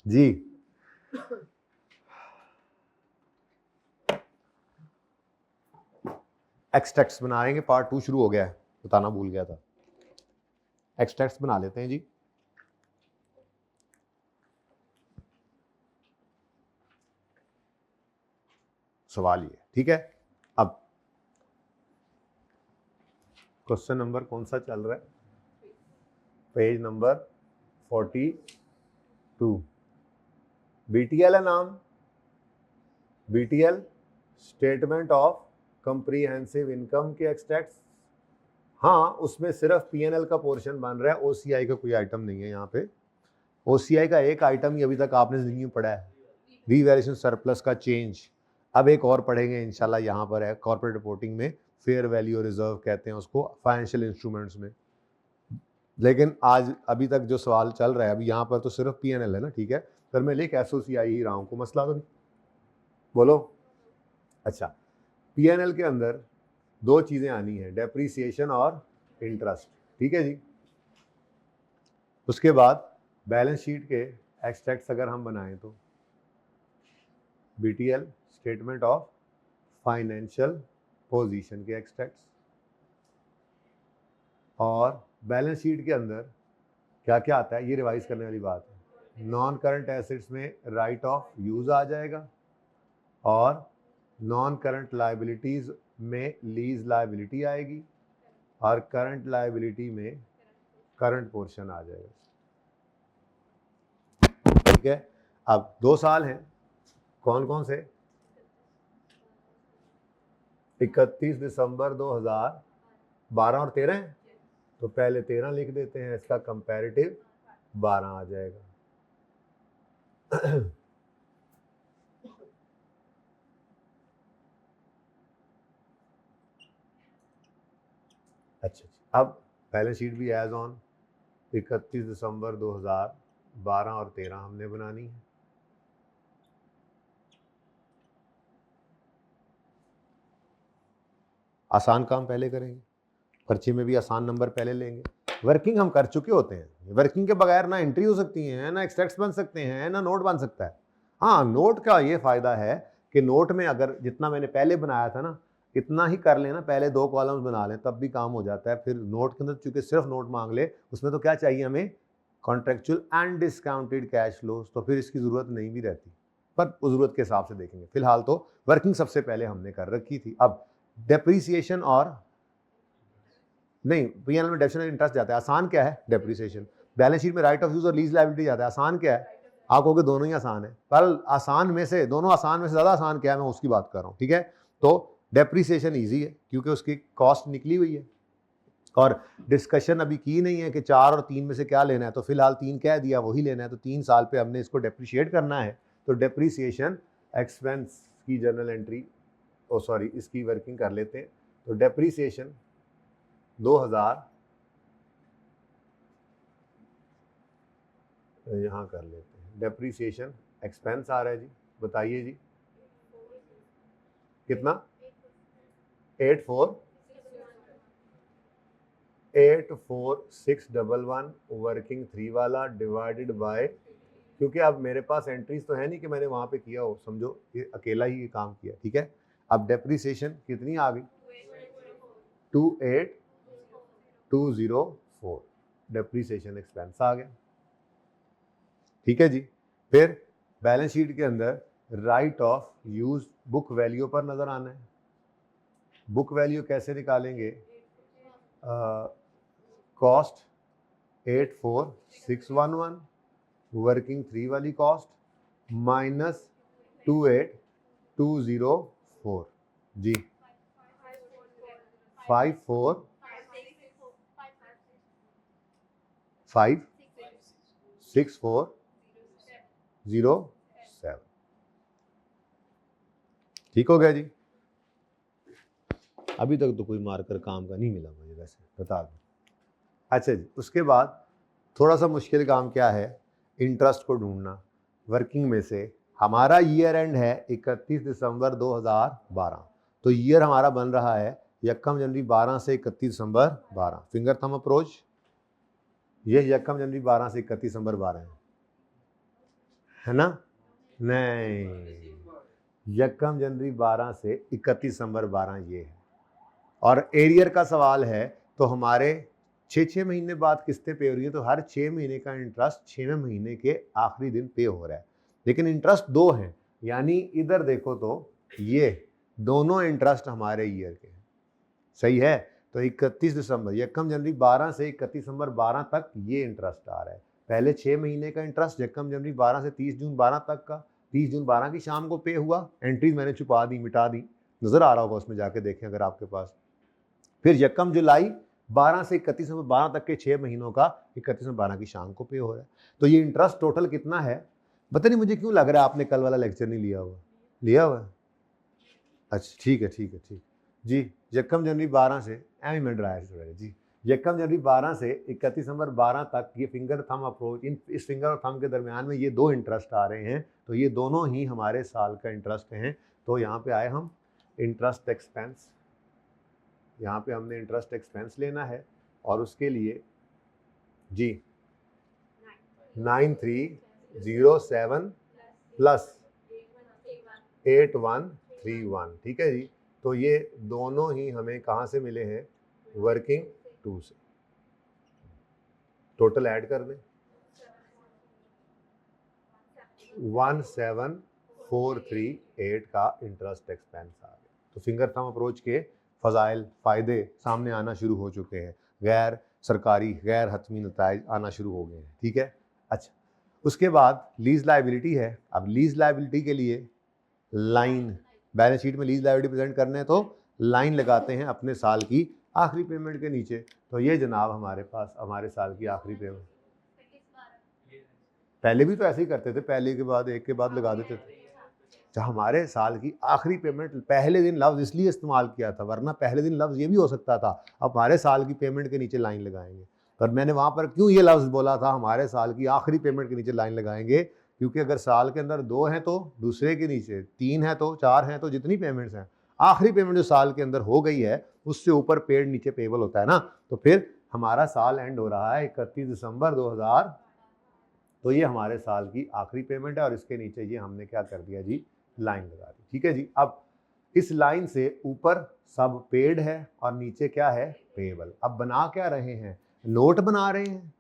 जी extracts बनाएंगे, part 2 शुरू हो गया है, बताना भूल गया था। एक्सट्रैक्ट्स बना लेते हैं जी। सवाल ये, ठीक है। अब क्वेश्चन नंबर कौन सा चल रहा है? Page number 42। बीटीएल है नाम, BTL statement of comprehensive income के एक्सट्रैक्ट्स। हाँ, उसमें सिर्फ पीएनएल का पोर्शन बन रहा है, ओसीआई का कोई आइटम नहीं है यहाँ पे। ओसीआई का एक आइटम ही अभी तक आपने जिंदगी में पढ़ा है, रीवैल्यूएशन सरप्लस का चेंज। अब एक और पढ़ेंगे इंशाल्लाह, यहाँ पर है कॉर्पोरेट रिपोर्टिंग में, फेयर वैल्यू रिजर्व कहते हैं उसको, फाइनेंशियल इंस्ट्रूमेंट्स में। लेकिन आज अभी तक जो सवाल चल रहा है, अभी यहाँ पर तो सिर्फ पीएनएल है ना, ठीक है। फिर मैं लिख एसओसीआई ही रहा हूँ, को मसला तो नहीं, बोलो। अच्छा, पीएनएल के अंदर दो चीजें आनी है, डेप्रीसिएशन और इंटरेस्ट, ठीक है जी। उसके बाद बैलेंस शीट के एक्सट्रैक्ट्स अगर हम बनाएं तो BTL statement of financial position के एक्सट्रैक्ट्स, और बैलेंस शीट के अंदर क्या क्या आता है ये रिवाइज करने वाली बात है। नॉन करंट एसेट्स में राइट ऑफ यूज आ जाएगा, और नॉन करंट लायबिलिटीज में लीज लायबिलिटी आएगी, और करंट लायबिलिटी में करंट पोर्शन आ जाएगा, ठीक है। अब 2 साल हैं, कौन कौन से? 31 दिसंबर 2012 और 13 है, तो पहले 13 लिख देते हैं, इसका कंपैरेटिव 12 आ जाएगा। अच्छा, अब बैलेंस शीट भी एज ऑन 31 दिसंबर 2012 और 13 हमने बनानी है। आसान काम पहले करेंगे, पर्ची में भी आसान नंबर पहले लेंगे। वर्किंग हम कर चुके होते हैं, वर्किंग के बगैर ना एंट्री हो सकती है, ना एक्सट्रैक्ट्स बन सकते हैं, ना नोट बन सकता है। हाँ, नोट का ये फायदा है कि नोट में अगर जितना मैंने पहले बनाया था ना, इतना ही कर लेना, पहले 2 कॉलम्स बना लें, तब भी काम हो जाता है। फिर नोट के अंदर चूंकि सिर्फ नोट मांग ले, उसमें तो क्या चाहिए हमें? Contractual and discounted cash flows, तो फिर इसकी जरूरत नहीं भी रहती, पर जरूरत के हिसाब से देखेंगे। फिलहाल तो वर्किंग सबसे पहले हमने कर रखी थी। अब डेप्रीसिएशन और नहीं, पीएनएल में डेप्रिसिएशन इंटरेस्ट जाता है, आसान क्या है? डेप्रिसिएशन। बैलेंस शीट में राइट ऑफ यूज और लीज लायबिलिटी जाता है, आसान क्या है? आप कहोगे दोनों ही आसान है, पर आसान में से, दोनों आसान में से ज्यादा आसान क्या है, मैं उसकी बात कर रहा हूँ, ठीक है। तो डेप्रिसिएशन ईजी है क्योंकि उसकी कॉस्ट निकली हुई है, और डिस्कशन अभी की नहीं है कि 4 और 3 में से क्या लेना है, तो फिलहाल 3 कह दिया, वही लेना है। तो 3 साल पे हमने इसको डेप्रिशिएट करना है, तो डेप्रिसिएशन एक्सपेंस की जर्नल एंट्री, ओ सॉरी, इसकी वर्किंग कर लेते हैं। तो डेप्रिसिएशन 2000 यहाँ कर लेते हैं, डेप्रिसिएशन एक्सपेंस आ रहा है जी, बताइए जी कितना? 84611 वर्किंग 3 वाला डिवाइडेड बाय, क्योंकि अब मेरे पास एंट्रीज तो है नहीं कि मैंने वहां पे किया हो, समझो ये अकेला ही ये काम किया, ठीक है। अब डेप्रिसिएशन कितनी आ गई? 28204 डेप्रिसिएशन एक्सपेंस आ गया, ठीक है जी। फिर बैलेंस शीट के अंदर right of use book value पर नजर आना है। बुक वैल्यू कैसे निकालेंगे? कॉस्ट 84611 वर्किंग 3 वाली कॉस्ट माइनस 28204 जी, 5464007, ठीक हो गया जी। अभी तक तो कोई मार्कर काम का नहीं मिला मुझे, वैसे बता दूं। अच्छा जी, उसके बाद थोड़ा सा मुश्किल काम क्या है? इंटरेस्ट को ढूंढना। वर्किंग में से हमारा ईयर एंड है 31 दिसंबर 2012, तो ईयर हमारा बन रहा है 1 जनवरी 12 से 31 दिसंबर 12, फिंगर थंब अप्रोच। ये 1 जनवरी 12 से 31 दिसंबर 12 है। है ना? नहीं, यकम जनवरी 12 से 31 दिसंबर 12 ये है। और एरियर का सवाल है तो हमारे 6 महीने बाद किस्तें पे हो रही है, तो हर 6 महीने का इंटरेस्ट 6वें महीने के आखिरी दिन पे हो रहा है। लेकिन इंटरेस्ट 2 हैं, यानी इधर देखो तो ये दोनों इंटरेस्ट हमारे ईयर के हैं, सही है? तो 31 दिसंबर, यकम जनवरी 12 से 31 दिसंबर 12 तक ये इंटरेस्ट आ रहा है। पहले 6 महीने का इंटरेस्ट यकम जनवरी 12 से 30 जून 12 तक का, 30 जून 12 की शाम को पे हुआ। एंट्रीज मैंने छुपा दी, मिटा दी, नजर आ रहा होगा उसमें, जाके देखें अगर आपके पास। फिर यकम जुलाई 12 से 31 दिसंबर 12 तक के 6 महीनों का 31 दिसंबर 12 की शाम को पे हो रहा है। तो ये इंटरेस्ट टोटल कितना है? पता नहीं मुझे क्यों लग रहा है आपने कल वाला लेक्चर नहीं लिया हुआ। लिया हुआ है? अच्छा ठीक है ठीक है ठीक जी। यकम जनवरी 12 से एम में ड्राया जी, यकम जनवरी 12 से 31 दिसंबर 12 तक ये फिंगर थंब अप्रोच, इस फिंगर और थंब के दरमियान में ये दो इंटरेस्ट आ रहे हैं, तो ये दोनों ही हमारे साल का इंटरेस्ट हैं। तो यहाँ पे आए हम इंटरेस्ट एक्सपेंस, यहाँ पे हमने इंटरेस्ट एक्सपेंस लेना है और उसके लिए जी 9307 प्लस 8131, ठीक है जी। तो ये दोनों ही हमें कहाँ से मिले हैं? वर्किंग 2 से। टोटल ऐड कर दें, 17438 का इंटरेस्ट एक्सपेंस आ गया। तो फिंगर थंब अप्रोच के फजाइल फ़ायदे सामने आना शुरू हो चुके हैं, गैर सरकारी गैर हतमी नताइज आना शुरू हो गए हैं, ठीक है। अच्छा, उसके बाद लीज लाइबिलिटी है। अब लीज लाइबिलिटी के लिए लाइन, बैलेंस शीट में लीज लाइबिलिटी प्रेजेंट करने हैं तो लाइन लगाते हैं अपने साल की आखिरी पेमेंट के नीचे। तो ये जनाब हमारे पास हमारे साल की आखिरी पेमेंट, पहले भी तो ऐसे ही करते थे, पहले के बाद एक के बाद लगा देते थे। तो हमारे साल की आखिरी पेमेंट, पहले दिन लफ्ज़ इसलिए इस्तेमाल किया था, वरना पहले दिन लफ्ज़ ये भी हो सकता था अब हमारे साल की पेमेंट के नीचे लाइन लगाएंगे। पर मैंने वहाँ पर क्यों ये लफ्ज़ बोला था हमारे साल की आखिरी पेमेंट के नीचे लाइन लगाएंगे? क्योंकि अगर साल के अंदर 2 हैं तो दूसरे के नीचे, 3 है तो 4 हैं, तो जितनी पेमेंट्स हैं, आखिरी पेमेंट जो साल के अंदर हो गई है उससे ऊपर पेड नीचे पेबल होता है ना। तो फिर हमारा साल एंड हो रहा है 31 दिसंबर 2000, तो ये हमारे साल की आखिरी पेमेंट है और इसके नीचे ये हमने क्या कर दिया जी? लाइन लगा दी, ठीक है जी। अब इस लाइन से ऊपर सब पेड है और नीचे क्या है? पेबल। अब बना क्या रहे हैं? नोट बना रहे हैं?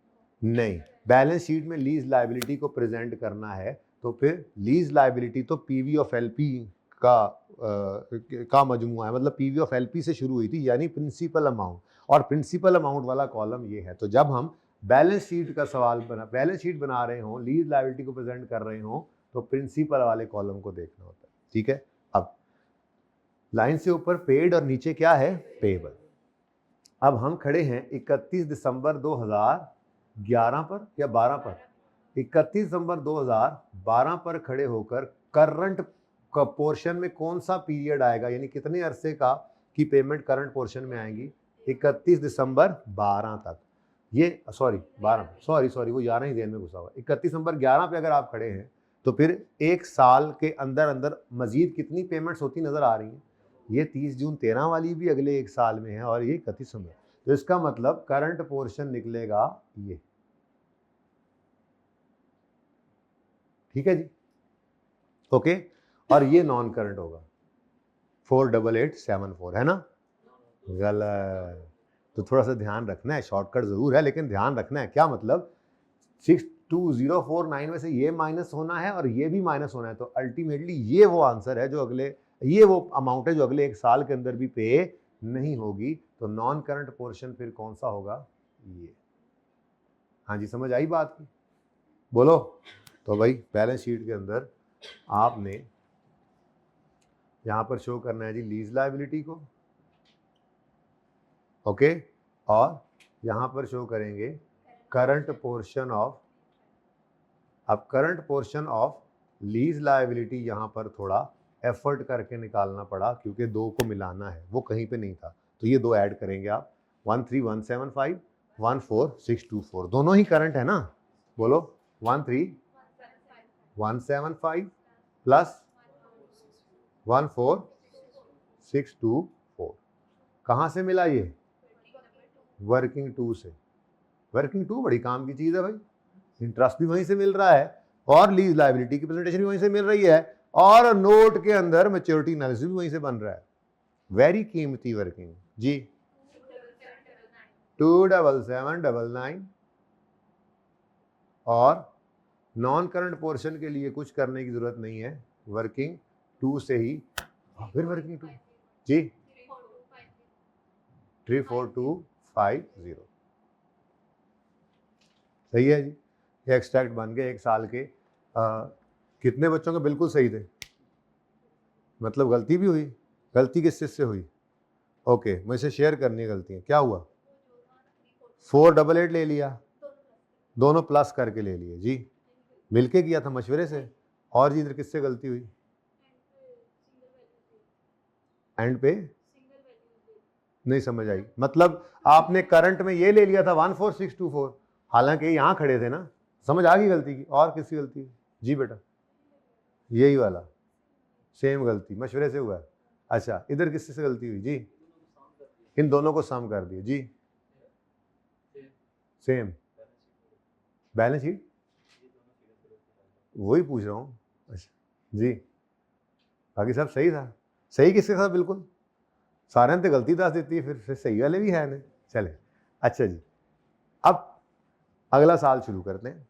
नहीं, बैलेंस शीट में लीज लायबिलिटी को प्रेजेंट करना है, तो फिर लीज लायबिलिटी तो पीवी ऑफ एलपी का मजमुआ है, मतलब पीवी ऑफ एलपी से शुरू हुई थी, यानी प्रिंसिपल अमाउंट, और प्रिंसिपल अमाउंट वाला कॉलम ये है। तो जब हम बैलेंस शीट का सवाल बैलेंस शीट बना रहे हो, लीज लायबिलिटी को प्रेजेंट कर रहे हो, तो प्रिंसिपल वाले कॉलम को देखना होता है, ठीक है। अब लाइन से ऊपर पेड और नीचे क्या है? पेबल। अब हम खड़े हैं 31 दिसंबर 2011 पर या 12 पर? 31 दिसंबर 2012 पर खड़े होकर करंट का पोर्शन में कौन सा पीरियड आएगा, यानी कितने अरसे का की पेमेंट करंट पोर्शन में आएगी? 31 दिसंबर 12 तक। ये सॉरी 12, सॉरी वो 11 ही देन में घुसा हुआ। 31 दिसंबर 11 पे अगर आप खड़े हैं तो फिर एक साल के अंदर अंदर मजीद कितनी पेमेंट्स होती नजर आ रही हैं? ये 30 जून 13 वाली भी अगले एक साल में है और ये 31 दिसंबर। तो इसका मतलब करंट पोर्शन निकलेगा ये, ठीक है जी, ओके। और ये नॉन करंट होगा 48874, है ना? गलत। तो थोड़ा सा ध्यान रखना है, शॉर्टकट जरूर है लेकिन ध्यान रखना है। क्या मतलब? 62049 में से ये माइनस होना है और ये भी माइनस होना है, तो अल्टीमेटली ये वो आंसर है जो अगले, ये वो अमाउंट है जो अगले एक साल के अंदर भी पे नहीं होगी। तो नॉन करंट पोर्शन फिर कौन सा होगा? ये। हाँ जी, समझ आई बात की? बोलो। तो भाई बैलेंस शीट के अंदर आपने यहां पर शो करना है जी लीज लायबिलिटी को, ओके, और यहां पर शो करेंगे करंट पोर्शन ऑफ। अब current portion of lease liability यहां पर थोड़ा एफर्ट करके निकालना पड़ा क्योंकि दो को मिलाना है, वो कहीं पे नहीं था, तो ये दो ऐड करेंगे आप। 13175 14624, दोनों ही करंट है ना? बोलो। 13175 प्लस 14624, कहाँ से मिला ये? वर्किंग 2 से। वर्किंग 2 बड़ी काम की चीज़ है भाई, इंटरेस्ट भी वहीं से मिल रहा है, और लीज लायबिलिटी की प्रेजेंटेशन भी वहीं से मिल रही है, और नोट के अंदर मैच्योरिटी एनालिसिस भी वहीं से बन रहा है। वेरी कीमती वर्किंग जी। 27799 और नॉन करंट पोर्शन के लिए कुछ करने की जरूरत नहीं है, वर्किंग 2 से ही, फिर वर्किंग 2 जी 34250 सही है जी। ये एक्सट्रैक्ट बन गए 1 साल के। कितने बच्चों के बिल्कुल सही थे, मतलब गलती भी हुई? गलती किस चीज से हुई? ओके, मुझे शेयर करनी है गलतियाँ। क्या हुआ? 488 ले लिया, दोनों प्लस करके ले लिए जी, मिलके किया था मशवरे से। और जी इधर किससे गलती हुई? एंड पे नहीं समझ आई, मतलब आपने करंट में ये ले लिया था 14624, हालांकि यहाँ खड़े थे ना। समझ आ गई गलती की? और किसकी गलती? जी बेटा यही वाला, सेम गलती मशवरे से हुआ है। अच्छा, इधर किससे गलती हुई जी? इन दोनों को सम कर दिए जी, सेम बैलेंस शीट, वही पूछ रहा हूँ। अच्छा जी, बाकी सब सही था। सही किसके साथ? बिल्कुल सारे ने गलती दस देती है, फिर सही वाले भी है ने। चले अच्छा जी, अब अगला साल शुरू करते हैं,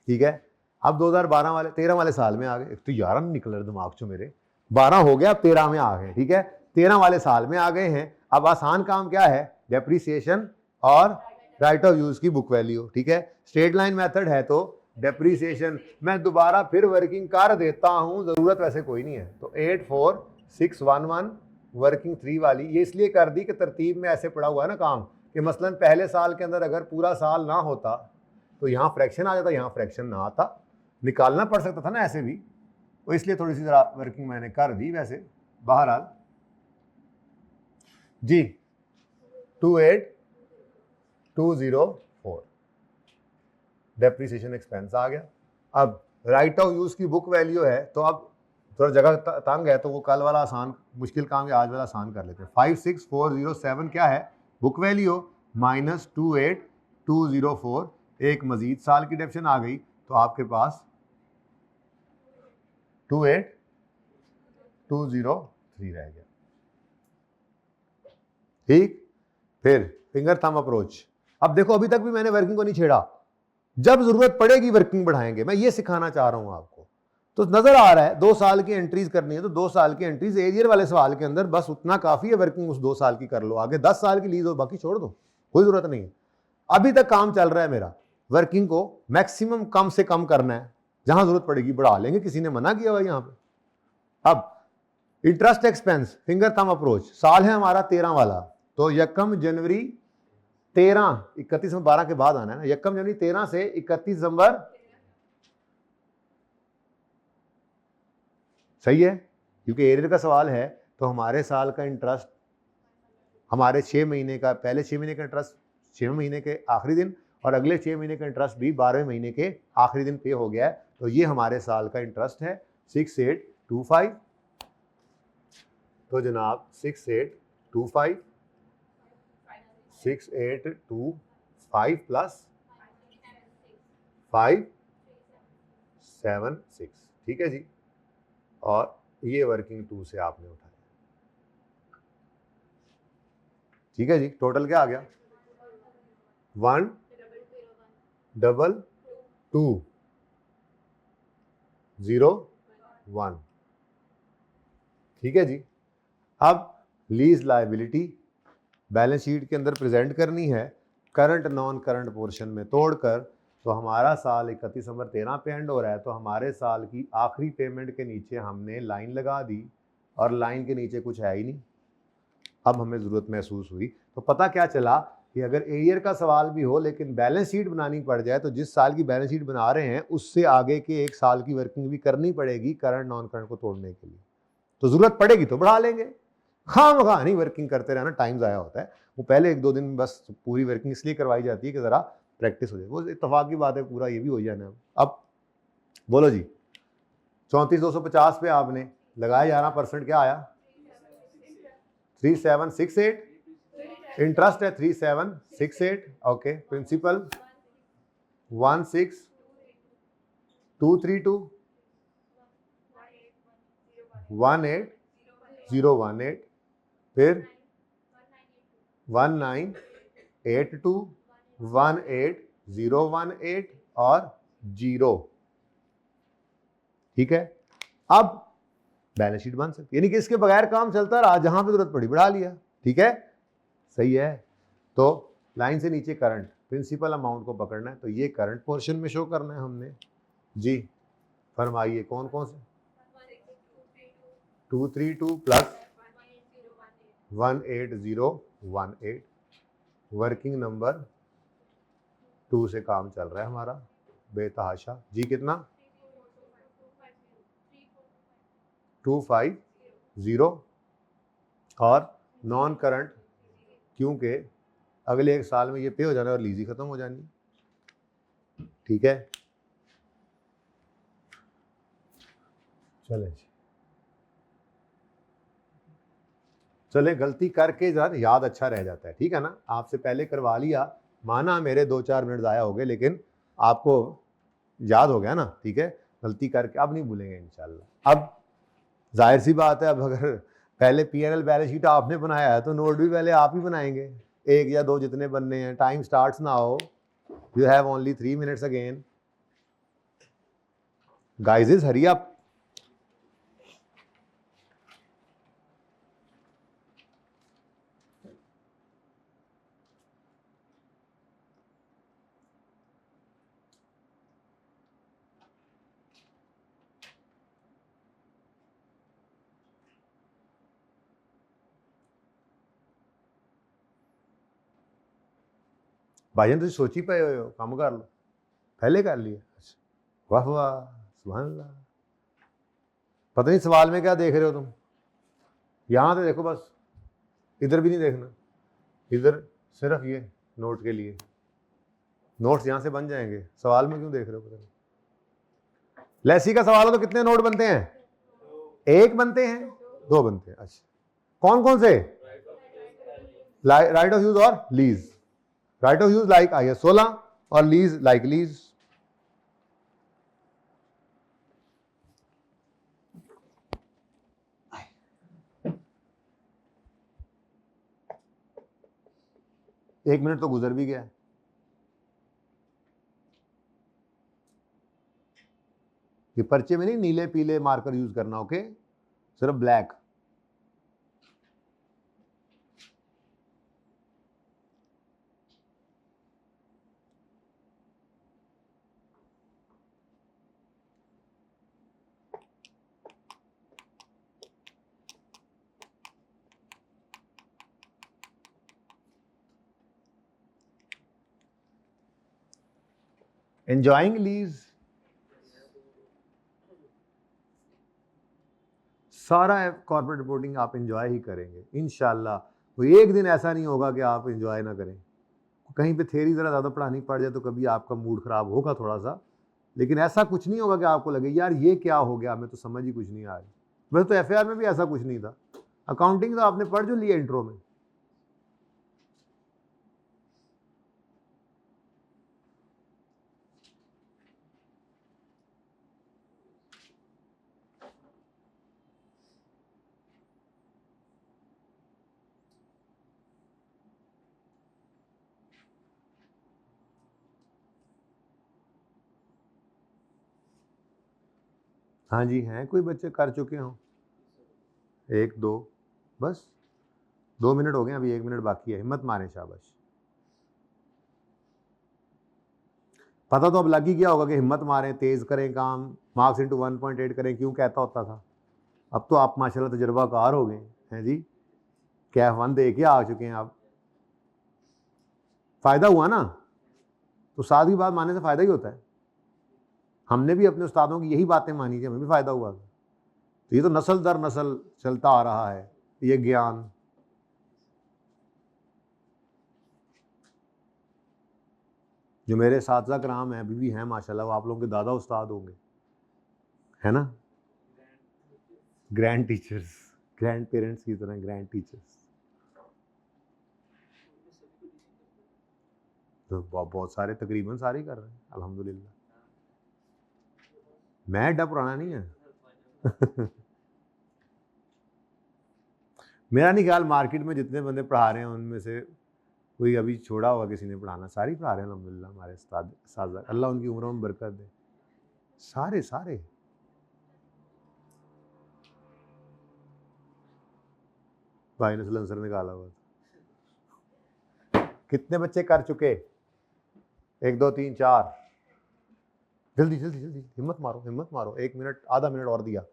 ठीक है। अब 2012 वाले 13 वाले साल में आ गए। एक तो 11 निकल रहे दिमाग चो मेरे, 12 हो गया, अब 13 में आ गए, ठीक है। 13 वाले साल में आ गए हैं। अब आसान काम क्या है? डेप्रीसिएशन और राइट ऑफ यूज की बुक वैल्यू, ठीक है। स्ट्रेट लाइन मेथड है तो डेप्रीसिएशन मैं दोबारा फिर वर्किंग कर देता हूं, जरूरत वैसे कोई नहीं है। तो 84611 वर्किंग 3 वाली ये इसलिए कर दी कि तरतीब में ऐसे पड़ा हुआ है ना काम, कि मसलन पहले साल के अंदर अगर पूरा साल ना होता तो यहाँ फ्रैक्शन आ जाता, यहाँ फ्रैक्शन ना आता, निकालना पड़ सकता था ना ऐसे भी, तो इसलिए थोड़ी सी जरा वर्किंग मैंने कर दी। वैसे बहरहाल जी 28204 डेप्रीसिएशन एक्सपेंस आ गया। अब राइट ऑफ यूज की बुक वैल्यू है, तो अब थोड़ा जगह तंग है, तो वो कल वाला आसान मुश्किल काम है, आज वाला आसान कर लेते हैं। 56407 क्या है? बुक वैल्यू माइनस 28204, एक मजीद साल की डेप्शन आ गई, तो आपके पास 28203 रह गया, ठीक। फिर फिंगर थंब अप्रोच। अब देखो अभी तक भी मैंने वर्किंग को नहीं छेड़ा, जब जरूरत पड़ेगी वर्किंग बढ़ाएंगे, मैं ये सिखाना चाह रहा हूं आपको। तो नजर आ रहा है 2 साल की एंट्रीज करनी है, तो 2 साल की एंट्रीज एरियर वाले सवाल के अंदर बस उतना काफी है, वर्किंग उस 2 साल की कर लो, आगे 10 साल की लीज हो बाकी छोड़ दो, कोई जरूरत नहीं है। अभी तक काम चल रहा है मेरा, वर्किंग को मैक्सिमम कम से कम करना है, जहां जरूरत पड़ेगी बढ़ा लेंगे, किसी ने मना किया हुआ यहां पे। अब interest expense finger thumb approach, साल है हमारा 13 वाला, तो 1 जनवरी 13, 31 दिसंबर 12 के बाद आना है ना, 1 जनवरी 13 से 31 दिसंबर, सही है, क्योंकि एरियर का सवाल है, तो हमारे साल का इंटरेस्ट, हमारे 6 महीने का, पहले 6 महीने का इंटरेस्ट 6 महीने के आखिरी दिन, और अगले 6 महीने का इंटरेस्ट भी 12वें महीने के आखिरी दिन पे हो गया है, तो ये हमारे साल का इंटरेस्ट है 6825। तो जनाब 6825 प्लस 576, ठीक है जी। और ये वर्किंग 2 से आपने उठाया, ठीक है जी। टोटल क्या आ गया? 12201, ठीक है जी। अब लीज लायबिलिटी बैलेंस शीट के अंदर प्रेजेंट करनी है, करंट नॉन करंट पोर्शन में तोड़कर। तो हमारा साल 31 दिसंबर 13 पे एंड हो रहा है, तो हमारे साल की आखिरी पेमेंट के नीचे हमने लाइन लगा दी, और लाइन के नीचे कुछ है ही नहीं। अब हमें ज़रूरत महसूस हुई, तो पता क्या चला कि अगर एरियर का सवाल भी हो लेकिन बैलेंस शीट बनानी पड़ जाए, तो जिस साल की बैलेंस शीट बना रहे हैं उससे आगे के 1 साल की वर्किंग भी करनी पड़ेगी करंट नॉन करंट को तोड़ने के लिए। तो ज़रूरत पड़ेगी तो बढ़ा लेंगे, खामखा नहीं वर्किंग करते रहना, टाइम ज़ाया होता है। वो पहले 1-2 दिन बस पूरी वर्किंग इसलिए करवाई जाती है कि ज़रा प्रैक्टिस हो जाए, वो इत्तेफाक की बात है, पूरा ये भी हो जाना। अब बोलो जी 34,250 पे आपने लगाया 11%, क्या आया? 3768, इंटरेस्ट है 3768, ओके। प्रिंसिपल 16 232 18018, फिर 1982 18018 और 0। ठीक है, अब बैलेंस शीट बन सकती है, यानी कि इसके बगैर काम चलता रहा, जहां पे जरूरत पड़ी बढ़ा लिया। ठीक है, सही है। तो लाइन से नीचे करंट, प्रिंसिपल अमाउंट को पकड़ना है, तो ये करंट पोर्शन में शो करना है हमने जी। फरमाइए कौन कौन से? 232 प्लस 18018, वर्किंग नंबर 2 से काम चल रहा है हमारा बेतहाशा जी। कितना? 250 और नॉन करंट, क्योंकि अगले 1 साल में ये पे हो जाना है और लीज ही खत्म हो जानी। ठीक है, चले चले, गलती करके जरा याद अच्छा रह जाता है। ठीक है ना, आपसे पहले करवा लिया, माना मेरे 2-4 मिनट ज़ाया हो गए, लेकिन आपको याद हो गया ना। ठीक है, गलती करके अब नहीं भूलेंगे इंशाल्लाह। अब जाहिर सी बात है, अब अगर पहले P&L बैलेंस शीट आपने बनाया है तो नोट भी पहले आप ही बनाएंगे, 1 या 2 जितने बनने हैं। Time starts now, you have only 3 minutes again guys, hurry up. भाईजान तुम सोची पे हो, काम कर लो, पहले कर लिया। वाह वाह, सुभान अल्लाह। पता नहीं सवाल में क्या देख रहे हो तुम, यहां से देखो बस, इधर भी नहीं देखना, इधर सिर्फ ये नोट के लिए। नोट्स यहां से बन जाएंगे, सवाल में क्यों देख रहे हो? पता नहीं। लेसी का सवाल हो तो कितने नोट बनते हैं? 1 बनते हैं, 2 बनते हैं। अच्छा, कौन कौन से? राइट ऑफ यूज और lease. Right of use like IS 16 और लीज लाइक लीज। एक मिनट तो गुजर भी गया। ये पर्चे में नहीं नीले पीले मार्कर यूज करना, ओके, सिर्फ ब्लैक। एंजॉइंग लीज, सारा कॉर्पोरेट रिपोर्टिंग आप एंजॉय ही करेंगे इंशाल्लाह। तो एक दिन ऐसा नहीं होगा कि आप एंजॉय ना करें। कहीं पे थ्योरी ज़रा ज़्यादा पढ़ानी पड़ जाए तो कभी आपका मूड ख़राब होगा थोड़ा सा, लेकिन ऐसा कुछ नहीं होगा कि आपको लगे यार ये क्या हो गया, हमें तो समझ ही कुछ नहीं आ रही। वैसे तो FAR में भी ऐसा कुछ नहीं था। अकाउंटिंग तो आपने पढ़ जो लिया इंट्रो में। हाँ जी, हैं कोई बच्चे कर चुके हों? 1-2, बस 2 मिनट हो गए, अभी 1 मिनट बाकी है, हिम्मत मारें, शाबाश। पता तो अब लग ही गया होगा कि हिम्मत मारें, तेज करें काम, मार्क्स इंटू 1.8 करें, क्यों कहता होता था। अब तो आप माशाल्लाह तजुर्बाकार हो गए हैं जी, कैफ 1 दे के आ चुके हैं आप। फायदा हुआ ना, तो साथ की बात मानने से फायदा ही होता है। हमने भी अपने उस्तादों की यही बातें मानी थी, हमें भी फायदा हुआ। तो ये तो नस्ल दर नस्ल चलता आ रहा है ये ज्ञान। जो मेरे साथी कराम हैं, अभी भी हैं माशाल्लाह, वो आप लोगों के दादा उस्ताद होंगे, है ना, ग्रैंड टीचर्स, ग्रैंड पेरेंट्स की तरह ग्रैंड टीचर्स। तो बहुत सारे, तकरीबन सारे कर रहे हैं अल्हम्दुलिल्लाह। मैं डब पुराना नहीं है। मेरा नहीं ख्याल मार्केट में जितने बंदे पढ़ा रहे हैं उनमें से कोई अभी छोड़ा होगा किसी ने पढ़ाना, सारे ही पढ़ा रहे हैं अल्हम्दुलिल्लाह। हमारे उस्ताद साजा, अल्लाह उनकी उम्रों में बरकत दे, सारे सारे। भाई ने सलेंसर निकाला हुआ। कितने बच्चे कर चुके? 1 2 3 4। जल्दी जल्दी जल्दी, हिम्मत मारो हिम्मत मारो, 1 मिनट, आधा मिनट और दिया।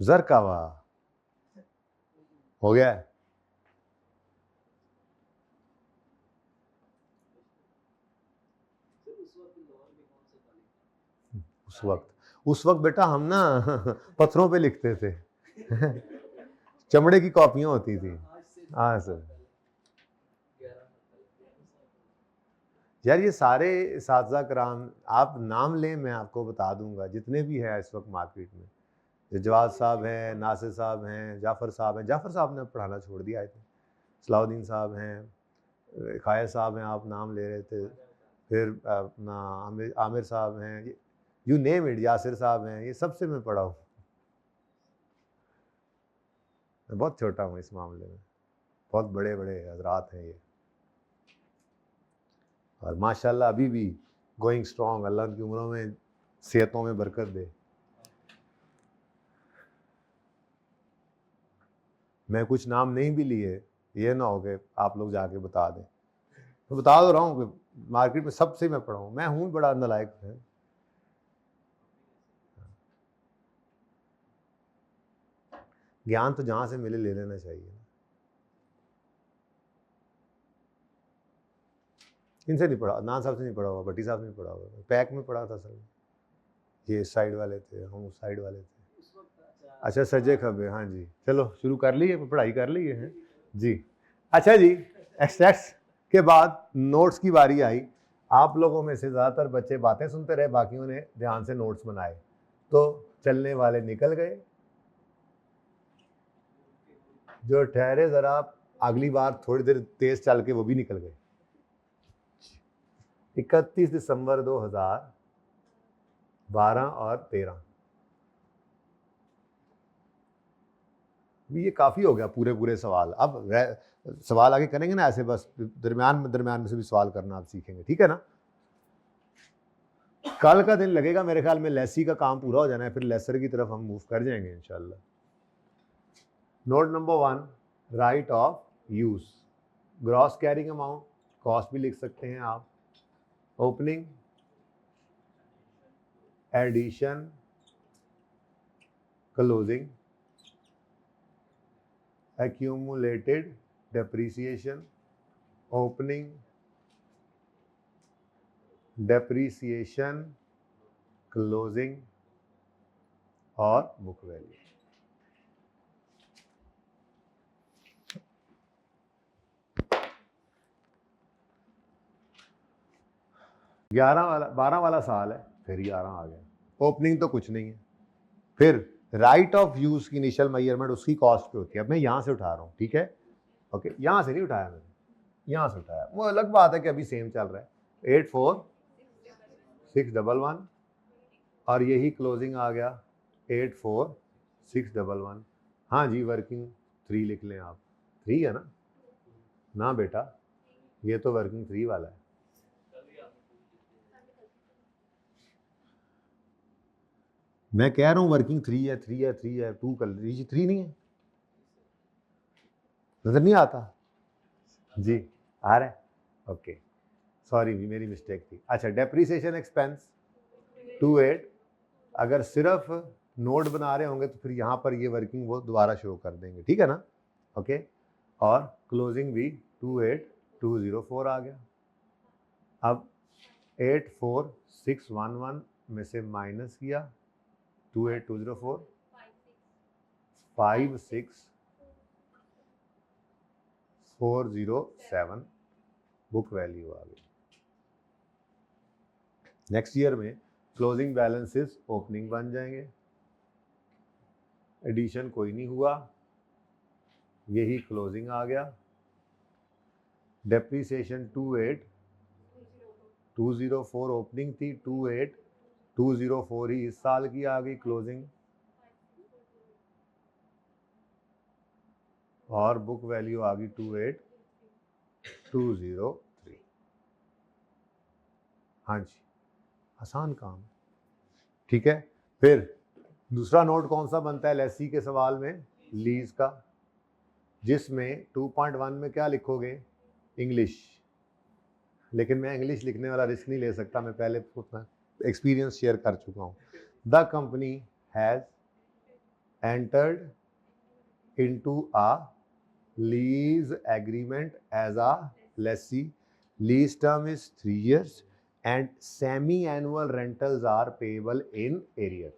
जरकावा हो गया है। उस वक्त बेटा हम ना पत्थरों पे लिखते थे। चमड़े की कॉपियां होती थी। हाँ सर। यार ये सारे साथी कराम आप नाम लें, मैं आपको बता दूंगा जितने भी हैं इस वक्त मार्केट में। जवाद साहब हैं, नासिर साहब हैं, जाफ़र साहब हैं। जाफ़र साहब ने पढ़ाना छोड़ दिया है। सलाउद्दीन साहब हैं, खायर साहब हैं, आप नाम ले रहे थे। फिर अपना आमिर साहब हैं, यू नेम इट, यासिर साहब हैं, ये सबसे मैं पढ़ा हूँ। मैं बहुत छोटा हूँ इस मामले में, बहुत बड़े बड़े हजरात हैं ये, और माशाल्लाह अभी भी गोइंग स्ट्रॉन्ग। अल्लाह उनकी उम्रों में सेहतों में बरकत दे। मैं कुछ नाम नहीं भी लिए, ये ना हो कि आप लोग जाके बता दें। तो बता दो रहा हूँ कि मार्केट में सबसे मैं पढ़ा हूँ, मैं हूँ बड़ा नालायक है। ज्ञान तो जहाँ से मिले ले लेना चाहिए। इनसे नहीं पढ़ा, नान साहब से नहीं पढ़ा हुआ, भट्टी साहब से नहीं पढ़ा हुआ, पैक में पढ़ा था सर। ये साइड वाले थे, हम उस साइड वाले थे। अच्छा सजे खबे, हाँ जी। चलो शुरू कर लिए, पढ़ाई कर ली है जी। अच्छा जी, एक्सट्रैक्ट्स के बाद नोट्स की बारी आई। आप लोगों में से ज़्यादातर बच्चे बातें सुनते रहे, बाकियों ने ध्यान से नोट्स बनाए। तो चलने वाले निकल गए, जो ठहरे ज़रा अगली बार थोड़ी देर तेज़ चल के वो भी निकल गए। 31 दिसंबर 2012 और 13, ये काफ़ी हो गया पूरे पूरे सवाल। अब सवाल आगे करेंगे ना ऐसे, बस दरमियान में से भी सवाल करना आप सीखेंगे, ठीक है ना। कल का दिन लगेगा मेरे ख्याल में, लेसी का काम पूरा हो जाना है, फिर लेसर की तरफ हम मूव कर जाएंगे इंशाल्लाह। Note number 1, right of use. Gross carrying amount, cost भी लिख सकते हैं आप। Opening, addition, closing, accumulated depreciation, opening, depreciation, closing और बुक वैल्यू। बारह वाला साल है, फिर 11 आ गया। ओपनिंग तो कुछ नहीं है। फिर राइट ऑफ यूज की इनिशियल मेजरमेंट उसकी कॉस्ट पे होती है। अब मैं यहां से उठा रहा हूं, ठीक है, ओके, यहां से नहीं उठाया मैंने, यहां से उठाया। वो अलग बात है कि अभी सेम चल रहा है, 84611, और यही क्लोजिंग आ गया 84611। हाँ जी, वर्किंग 3 लिख लें आप। 3 है ना, ना बेटा, ये तो वर्किंग 3 वाला है। मैं कह रहा हूँ वर्किंग 3 है, 3 है, 3 है, 2 कर लीजिए। 3 नहीं है, नजर नहीं आता जी, आ रहा है, ओके, सॉरी भी मेरी मिस्टेक थी। अच्छा, डेप्रीसिएशन एक्सपेंस 28। अगर सिर्फ नोट बना रहे होंगे तो फिर यहाँ पर ये वर्किंग वो दोबारा शो कर देंगे, ठीक है ना, ओके। और क्लोजिंग भी 28204 आ गया। अब 84611 में से माइनस किया 28204, 56407 बुक वैल्यू आ गई। नेक्स्ट ईयर में क्लोजिंग बैलेंसेस ओपनिंग बन जाएंगे। एडिशन कोई नहीं हुआ, यही क्लोजिंग आ गया। डेप्रीसिएशन 28204 ओपनिंग थी, 28204 ही इस साल की आ गई क्लोजिंग, और बुक वैल्यू आ गई 28203। हाँ जी, आसान काम, ठीक है। फिर दूसरा नोट कौन सा बनता है लेसी के सवाल में? लीज का, जिसमें 2.1 में क्या लिखोगे? इंग्लिश, लेकिन मैं इंग्लिश लिखने वाला रिस्क नहीं ले सकता, मैं पहले उतना एक्सपीरियंस शेयर कर चुका हूँ। The company has entered into a lease agreement as a lessee, lease term is 3 years and semi annual rentals are payable in arrear.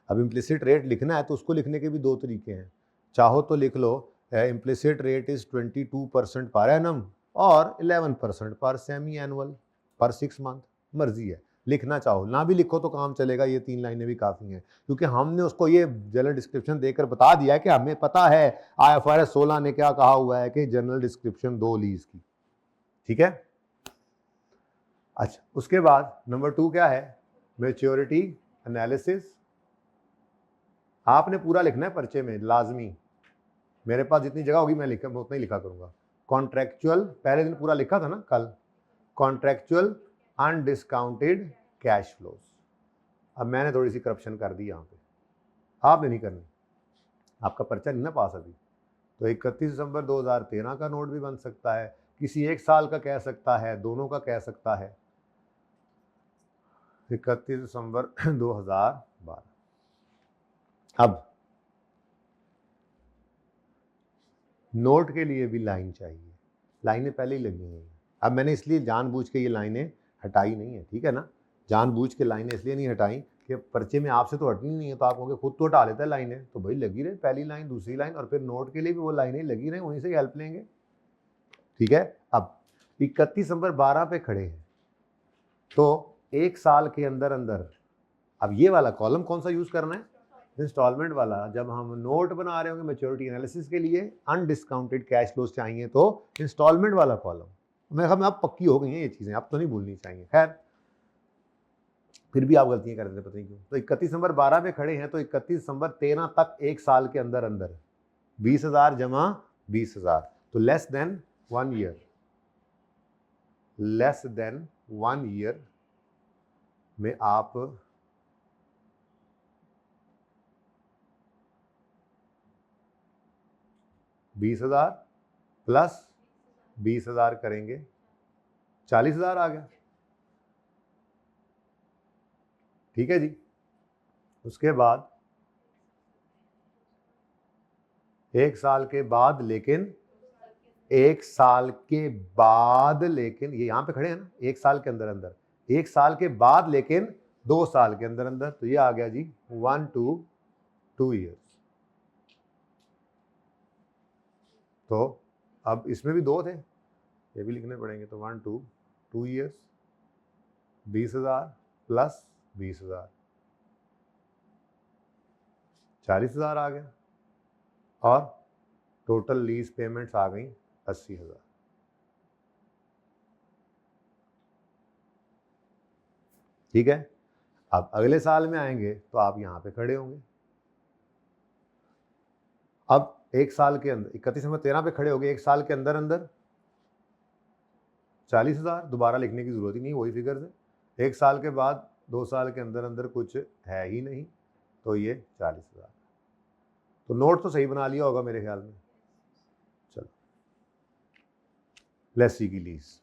अब इम्प्लिसिट रेट लिखना है तो उसको लिखने के भी दो तरीके हैं, चाहो तो लिख लो implicit rate is 22% per annum और 11% पर सेमी एनुअल पर 6 month, मर्जी है, लिखना चाहो ना भी लिखो तो काम चलेगा, ये 3 लाइनें भी काफ़ी हैं, क्योंकि हमने उसको ये जनरल डिस्क्रिप्शन देकर बता दिया है कि हमें पता है IFRS 16 ने क्या कहा हुआ है कि जनरल डिस्क्रिप्शन दो लीज की, ठीक है। अच्छा, उसके बाद नंबर 2 क्या है? Maturity analysis. आपने पूरा लिखना है पर्चे में, लाजमी, मेरे पास जितनी जगह होगी मैं उतना ही लिखा करूंगा। कॉन्ट्रेक्चुअल, पहले दिन पूरा लिखा था ना कल, कॉन्ट्रेक्चुअल अनडिस्काउंटेड कैश फ्लोज। अब मैंने थोड़ी सी करप्शन कर दी यहाँ पे, आपने नहीं करनी, आपका पर्चा नहीं ना पास अभी। तो 31 दिसंबर 2013 का नोट भी बन सकता है, किसी एक साल का कह सकता है, दोनों का कह सकता है। 31 दिसंबर 2012। अब नोट के लिए भी लाइन चाहिए, लाइनें पहले ही लगी हुई हैं। अब मैंने इसलिए जानबूझ के ये लाइनें हटाई नहीं है, ठीक है ना, जानबूझ के लाइनें इसलिए नहीं हटाई कि पर्चे में आपसे तो हटनी नहीं है, तो आप कहोगे खुद तो हटा लेता है लाइनें, तो भाई लगी रहे, पहली लाइन, दूसरी लाइन, और फिर नोट के लिए भी वो लाइनें लगी रहे, वहीं से हेल्प लेंगे, ठीक है। अब 31 दिसंबर 12 पे खड़े हैं, तो एक साल के अंदर अंदर, अब ये वाला कॉलम कौन सा यूज करना है? इंस्टॉलमेंट वाला। जब हम नोट बना रहे होंगे मैच्योरिटी एनालिसिस के लिए, अनडिस्काउंटेड कैश फ्लोज चाहिए, तो इंस्टॉलमेंट वाला कॉलम। मैं अब पक्की हो गई हैं ये चीजें, अब तो नहीं भूलनी चाहिए। खैर, फिर भी आप गलतियां कर देते, पता नहीं क्यों। तो 31 दिसंबर 12 में खड़े हैं, तो 31 दिसंबर 13 तक एक साल के अंदर अंदर 20,000 जमा 20,000, तो less than 1 year, less than 1 year में आप 20,000 प्लस 20,000 करेंगे, 40,000 आ गया, ठीक है जी। उसके बाद एक साल के बाद, लेकिन एक साल के बाद, लेकिन ये यहां पे खड़े हैं ना, एक साल के अंदर अंदर, एक साल के बाद लेकिन 2 साल के अंदर अंदर, तो ये आ गया जी 1 to 2 years। तो अब इसमें भी 2 थे, ये भी लिखने पड़ेंगे, तो 1 to 2 years, 20,000 प्लस 20,000, 40,000 आ गया, और टोटल लीज पेमेंट्स आ गई 80,000। ठीक है। अब अगले साल में आएंगे तो आप यहां पे खड़े होंगे। अब एक साल के अंदर 31 दिसंबर 13 पे खड़े हो गए, एक साल के अंदर अंदर 40,000, दोबारा लिखने की जरूरत ही नहीं, वही फिगर है। एक साल के बाद 2 साल के अंदर अंदर कुछ है ही नहीं, तो ये 40,000। तो नोट तो सही बना लिया होगा मेरे ख्याल में। चलो, लेसी की लीज।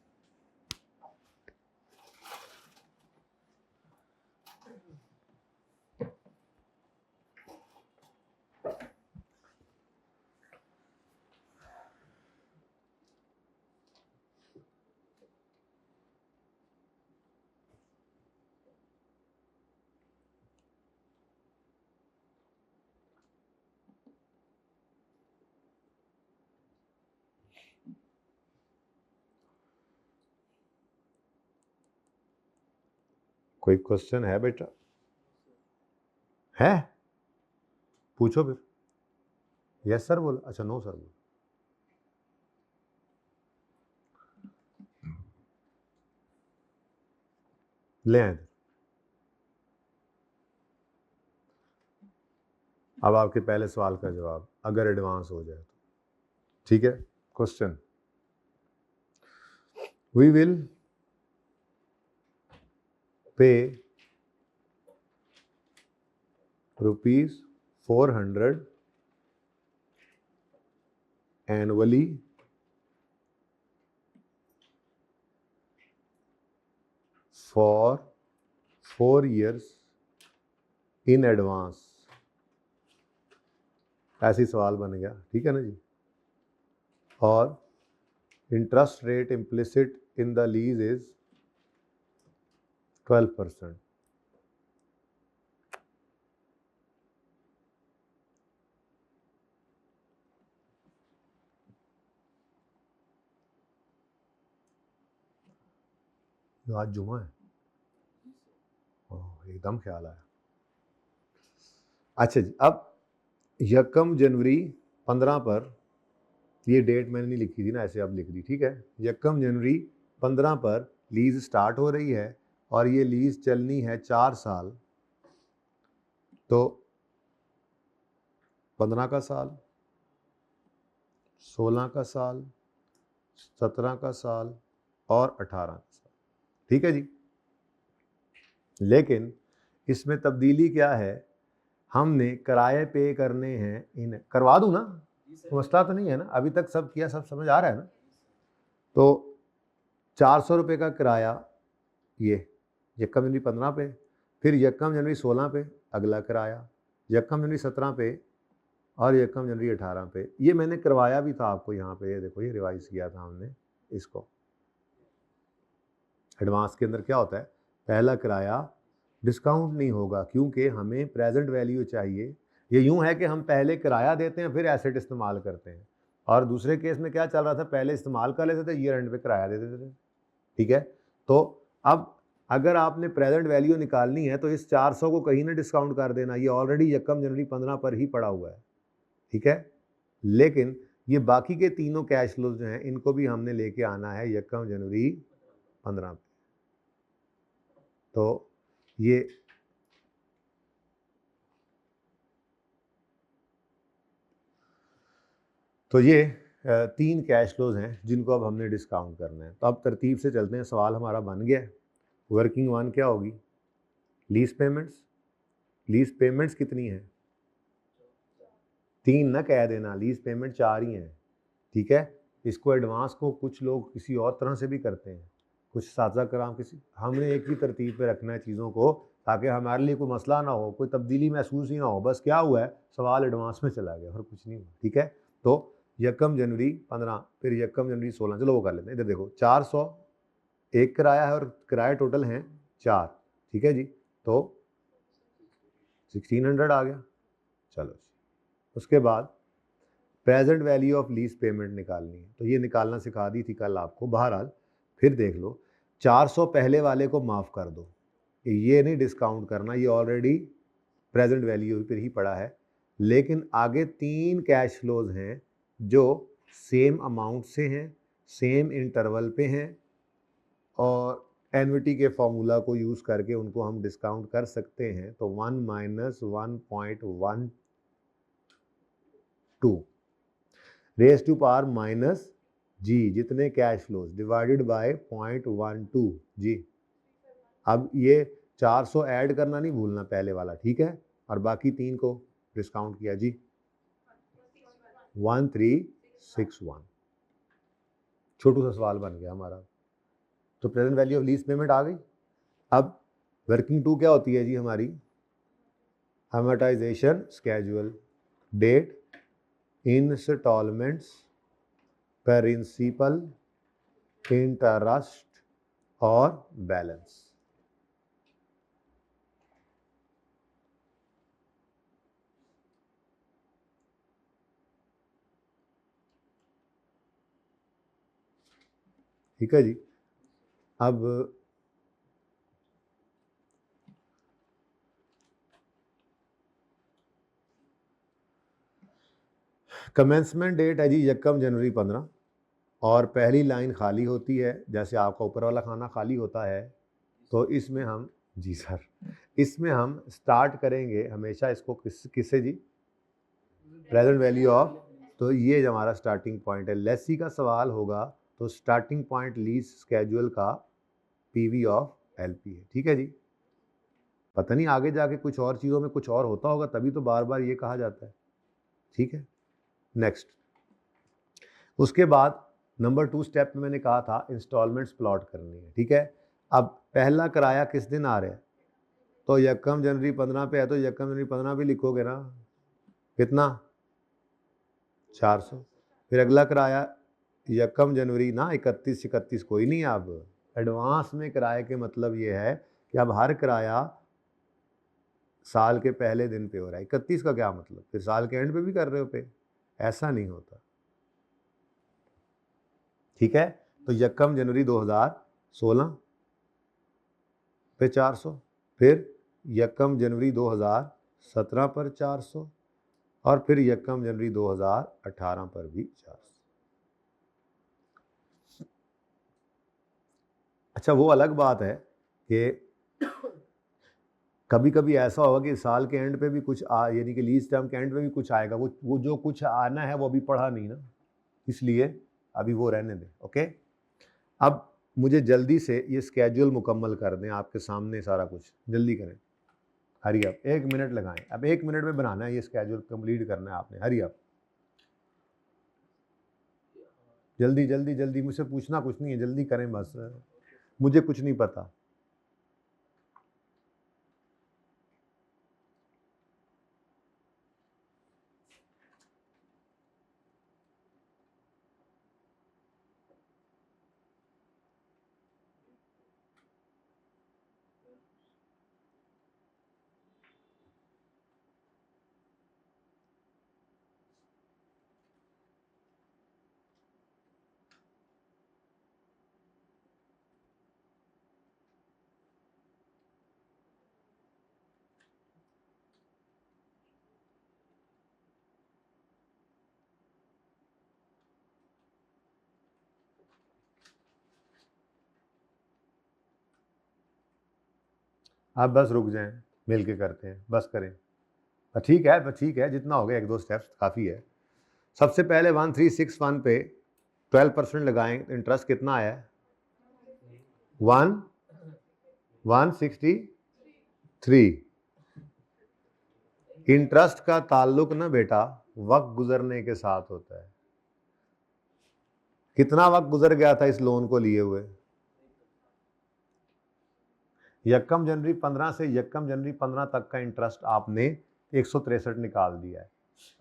कोई क्वेश्चन है बेटा? है, पूछो फिर। यस सर बोलो, अच्छा नो सर बोलो। ले आए। अब आपके पहले सवाल का जवाब, अगर एडवांस हो जाए तो, ठीक है। Question, we will pay ₹400 annually for 4 years in advance। ऐसी सवाल बन गया, ठीक है ना जी। और interest rate implicit in the lease is 12%। आज जुमा है, एकदम ख्याल आया। अच्छा जी, अब 1 जनवरी 15 पर, ये डेट मैंने नहीं लिखी थी ना, ऐसे अब लिख दी, ठीक है। 1 जनवरी 15 पर लीज स्टार्ट हो रही है और ये लीज चलनी है 4 साल। तो 15 का साल, 16 का साल, 17 का साल और 18 का साल, ठीक है जी। लेकिन इसमें तब्दीली क्या है, हमने किराए पे करने हैं इन, करवा दूं ना, मसला तो नहीं है ना, अभी तक सब किया, सब समझ आ रहा है ना। तो 400 रुपये का किराया ये 1 जनवरी 15 पे, फिर 1 जनवरी 16 पे अगला किराया, 1 जनवरी 17 पे और 1 जनवरी 18 पे। ये मैंने करवाया भी था आपको यहाँ पे, ये देखो, ये रिवाइज किया था हमने इसको। एडवांस के अंदर क्या होता है, पहला किराया डिस्काउंट नहीं होगा क्योंकि हमें प्रेजेंट वैल्यू चाहिए। ये यूं है कि हम पहले किराया देते हैं फिर एसेट इस्तेमाल करते हैं, और दूसरे केस में क्या चल रहा था, पहले इस्तेमाल कर लेते थे, ईयर एंड पे किराया दे देते थे, ठीक है। तो अब अगर आपने प्रेजेंट वैल्यू निकालनी है तो इस 400 को कहीं ना डिस्काउंट कर देना, ये ऑलरेडी 1 जनवरी 15 पर ही पड़ा हुआ है, ठीक है। लेकिन ये बाकी के तीनों कैश फ्लो जो हैं इनको भी हमने लेके आना है 1 जनवरी 15 पे। तो ये ये 3 कैश फ्लोज हैं जिनको अब हमने डिस्काउंट करना है। तो अब तरतीब से चलते हैं, सवाल हमारा बन गया है। वर्किंग 1 क्या होगी, लीज पेमेंट्स। लीज पेमेंट्स कितनी है, 3 ना कह देना, लीज पेमेंट 4 ही हैं, ठीक है। इसको एडवांस को कुछ लोग किसी और तरह से भी करते हैं, कुछ साजा कराम किसी, हमने एक ही तरतीब पे रखना है चीज़ों को ताकि हमारे लिए कोई मसला ना हो, कोई तब्दीली महसूस ही ना हो। बस क्या हुआ है, सवाल एडवांस में चला गया और कुछ नहीं हुआ, ठीक है। तो 1 जनवरी 15, फिर 1 जनवरी 16, चलो वो कर लेते हैं। इधर देखो 400 एक किराया है और किराए टोटल हैं 4, ठीक है जी। तो 1600 आ गया, चलो जी। उसके बाद present value of lease payment निकालनी है, तो ये निकालना सिखा दी थी कल आपको। बहरहाल फिर देख लो, 400 पहले वाले को माफ़ कर दो, ये नहीं डिस्काउंट करना, ये ऑलरेडी प्रेजेंट वैल्यू पर ही पड़ा है। लेकिन आगे 3 कैश फ्लोज हैं जो सेम अमाउंट से हैं, सेम इंटरवल पे हैं, और एनविटी के फॉर्मूला को यूज़ करके उनको हम डिस्काउंट कर सकते हैं। तो 1 - 1.12 रेज टू पावर माइनस जी, जितने कैश फ्लोज डिवाइडेड बाय 0.12 जी। अब ये 400 ऐड करना नहीं भूलना पहले वाला, ठीक है, और बाकी 3 को डिस्काउंट किया जी, 1361। छोटू सा सवाल बन गया हमारा। तो present value of lease payment आ गई। अब वर्किंग 2 क्या होती है जी हमारी, amortisation schedule, date, instalments, principal, interest और बैलेंस। ठीक है जी। अब कमेंसमेंट डेट है जी 1 जनवरी 15, और पहली लाइन खाली होती है, जैसे आपका ऊपर वाला खाना खाली होता है तो इसमें हम, जी सर, इसमें हम स्टार्ट करेंगे हमेशा इसको किससे जी, प्रेजेंट वैल्यू ऑफ, तो ये जो हमारा स्टार्टिंग पॉइंट है। लेसी का सवाल होगा तो स्टार्टिंग पॉइंट लीज स्केड्यूल का पीवी ऑफ एलपी है, ठीक है जी। पता नहीं आगे जाके कुछ और चीज़ों में कुछ और होता होगा, तभी तो बार बार ये कहा जाता है, ठीक है। नेक्स्ट, उसके बाद नंबर 2 स्टेप में मैंने कहा था इंस्टॉलमेंट्स प्लॉट करनी है, ठीक है। अब पहला किराया किस दिन आ रहा है, तो यकम जनवरी 15 पे है, तो यकम जनवरी 15 भी लिखोगे ना, कितना 400। फिर अगला किराया यकम जनवरी ना 31 कोई नहीं। अब एडवांस में किराए के मतलब ये है कि अब हर किराया साल के पहले दिन पे हो रहा है। 31 का क्या मतलब, फिर साल के एंड पे भी कर रहे हो पे, ऐसा नहीं होता, ठीक है। तो यकम जनवरी 2016 पे 400, फिर यकम जनवरी 2017 पर 400, और फिर यकम जनवरी 2018 पर भी 400। अच्छा, वो अलग बात है कि कभी कभी ऐसा होगा कि साल के एंड पे भी कुछ यानी कि लीज टर्म के एंड पे भी कुछ आएगा, वो जो कुछ आना है वो अभी पढ़ा नहीं ना, इसलिए अभी वो रहने दें, ओके। अब मुझे जल्दी से ये स्केड्यूल मुकम्मल कर दें, आपके सामने सारा कुछ, जल्दी करें, हरी अप, 1 मिनट लगाएं। अब 1 मिनट में बनाना है ये स्केड्यूल, कंप्लीट करना है आपने, हरी अप, जल्दी जल्दी जल्दी, मुझसे पूछना कुछ नहीं है, जल्दी करें बस, मुझे कुछ नहीं पता। आप बस रुक जाएं, मिल के करते हैं, बस करें, ठीक है, बस ठीक है, जितना हो गया 1-2 स्टेप्स काफ़ी है। सबसे पहले 1361 पे 12% लगाएं, इंटरेस्ट कितना आया है, 163। इंटरेस्ट का ताल्लुक ना बेटा वक्त गुजरने के साथ होता है। कितना वक्त गुजर गया था इस लोन को लिए हुए, यकम जनवरी 15 से यकम जनवरी 15 तक का इंटरेस्ट आपने 163 निकाल दिया है।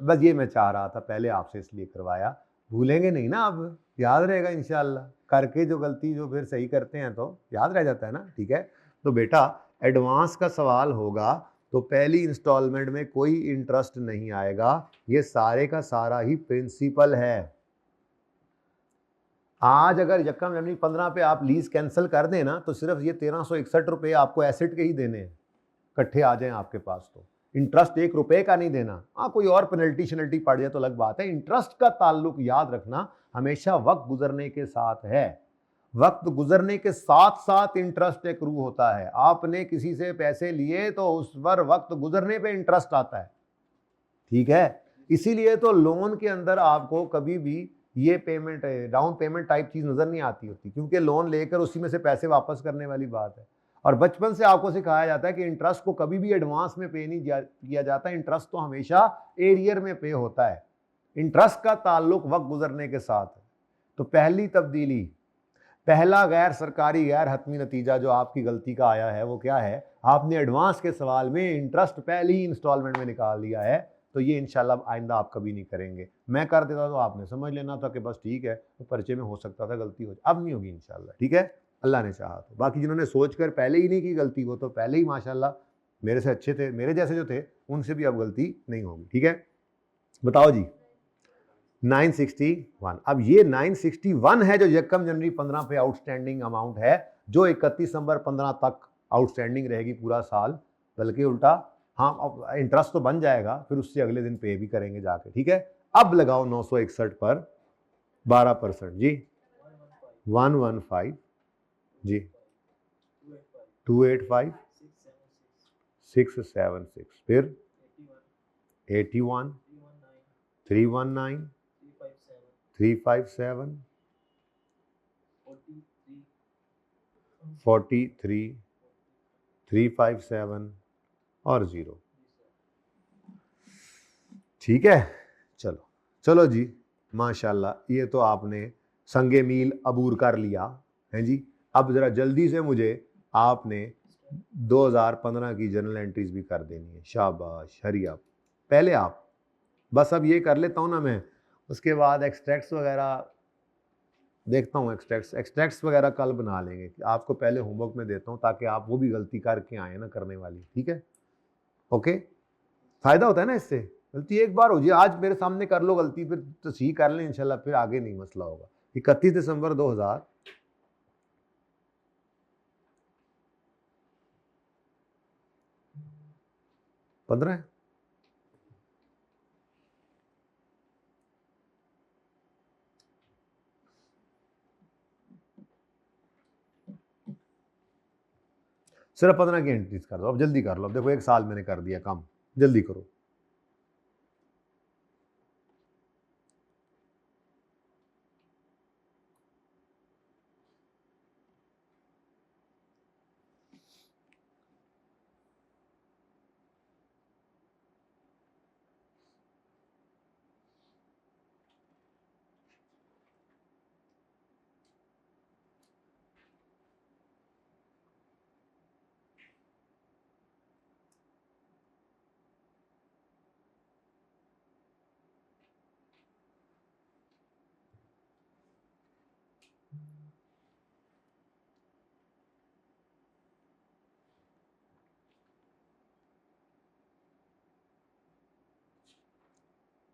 बस ये मैं चाह रहा था, पहले आपसे इसलिए करवाया, भूलेंगे नहीं ना, अब याद रहेगा इंशाल्लाह, करके जो गलती जो फिर सही करते हैं तो याद रह जाता है ना, ठीक है। तो बेटा एडवांस का सवाल होगा तो पहली इंस्टॉलमेंट में कोई इंटरेस्ट नहीं आएगा, ये सारे का सारा ही प्रिंसिपल है। आज अगर यकम जनवरी 15 पे आप लीज कैंसिल कर दें ना, तो सिर्फ ये 1361 रुपये आपको एसेट के ही देने हैं, इकट्ठे आ जाएं आपके पास, तो इंटरेस्ट 1 रुपए का नहीं देना। हाँ, कोई और पेनल्टी शनल्टी पड़ जाए तो अलग बात है। इंटरेस्ट का ताल्लुक याद रखना हमेशा वक्त गुजरने के साथ है, वक्त गुजरने के साथ साथ इंटरेस्ट एक्रू होता है। आपने किसी से पैसे लिए तो उस पर वक्त गुजरने पे इंटरेस्ट आता है, ठीक है। इसीलिए तो लोन के अंदर आपको कभी भी ये पेमेंट डाउन पेमेंट टाइप चीज नजर नहीं आती होती, क्योंकि लोन लेकर उसी में से पैसे वापस करने वाली बात है। और बचपन से आपको सिखाया जाता है कि इंटरेस्ट को कभी भी एडवांस में पे नहीं किया जाता, इंटरेस्ट तो हमेशा एरियर में पे होता है। इंटरेस्ट का ताल्लुक वक्त गुजरने के साथ है। तो पहली तब्दीली, पहला गैर सरकारी गैर हतमी नतीजा जो आपकी गलती का आया है वो क्या है, आपने एडवांस के सवाल में इंटरेस्ट पहली ही इंस्टॉलमेंट में निकाल दिया है। तो ये इंशाल्लाह आइंदा आप कभी नहीं करेंगे। मैं कर देता तो आपने समझ लेना था कि बस ठीक है, तो पर्चे में हो सकता था गलती हो, अब नहीं होगी इंशाल्लाह, ठीक है, अल्लाह ने चाहा तो। बाकी जिन्होंने सोचकर पहले ही नहीं की गलती, वो तो पहले ही माशाल्लाह मेरे से अच्छे थे, मेरे जैसे जो थे उनसे भी अब गलती नहीं होगी, ठीक है। बताओ जी 961। अब ये 961 है जो यकम जनवरी 15 पे आउटस्टैंडिंग अमाउंट है, जो 31 दिसंबर 15 तक आउटस्टैंडिंग रहेगी पूरा साल, बल्कि उल्टा, हाँ इंटरेस्ट तो बन जाएगा, फिर उससे अगले दिन पे भी करेंगे जाके, ठीक है। अब लगाओ 961 पर 12% जी, 115 जी, 285,676, फिर 81, 319, 357, 43, 357 और 0। ठीक है, चलो चलो जी, माशाल्लाह, ये तो आपने संगे मील अबूर कर लिया है जी। अब ज़रा जल्दी से मुझे आपने 2015 की जर्नल एंट्रीज भी कर देनी है। शाबाश हरी, आप पहले आप बस अब ये कर लेता हूँ ना मैं, उसके बाद एक्सट्रैक्ट्स वगैरह देखता हूँ। एक्सट्रैक्ट्स वगैरह कल बना लेंगे, आपको पहले होमवर्क में देता हूँ ताकि आप वो भी गलती करके आए ना करने वाली। ठीक है, ओके, फ़ायदा होता है ना इससे। गलती एक बार हो जाए, आज मेरे सामने कर लो गलती, फिर तो सही कर लें इंशाल्लाह, फिर आगे नहीं मसला होगा। 31 दिसंबर 2015 सिर्फ 15 की एंट्रीज कर दो, अब जल्दी कर लो। अब देखो 1 साल मैंने कर दिया काम, जल्दी करो।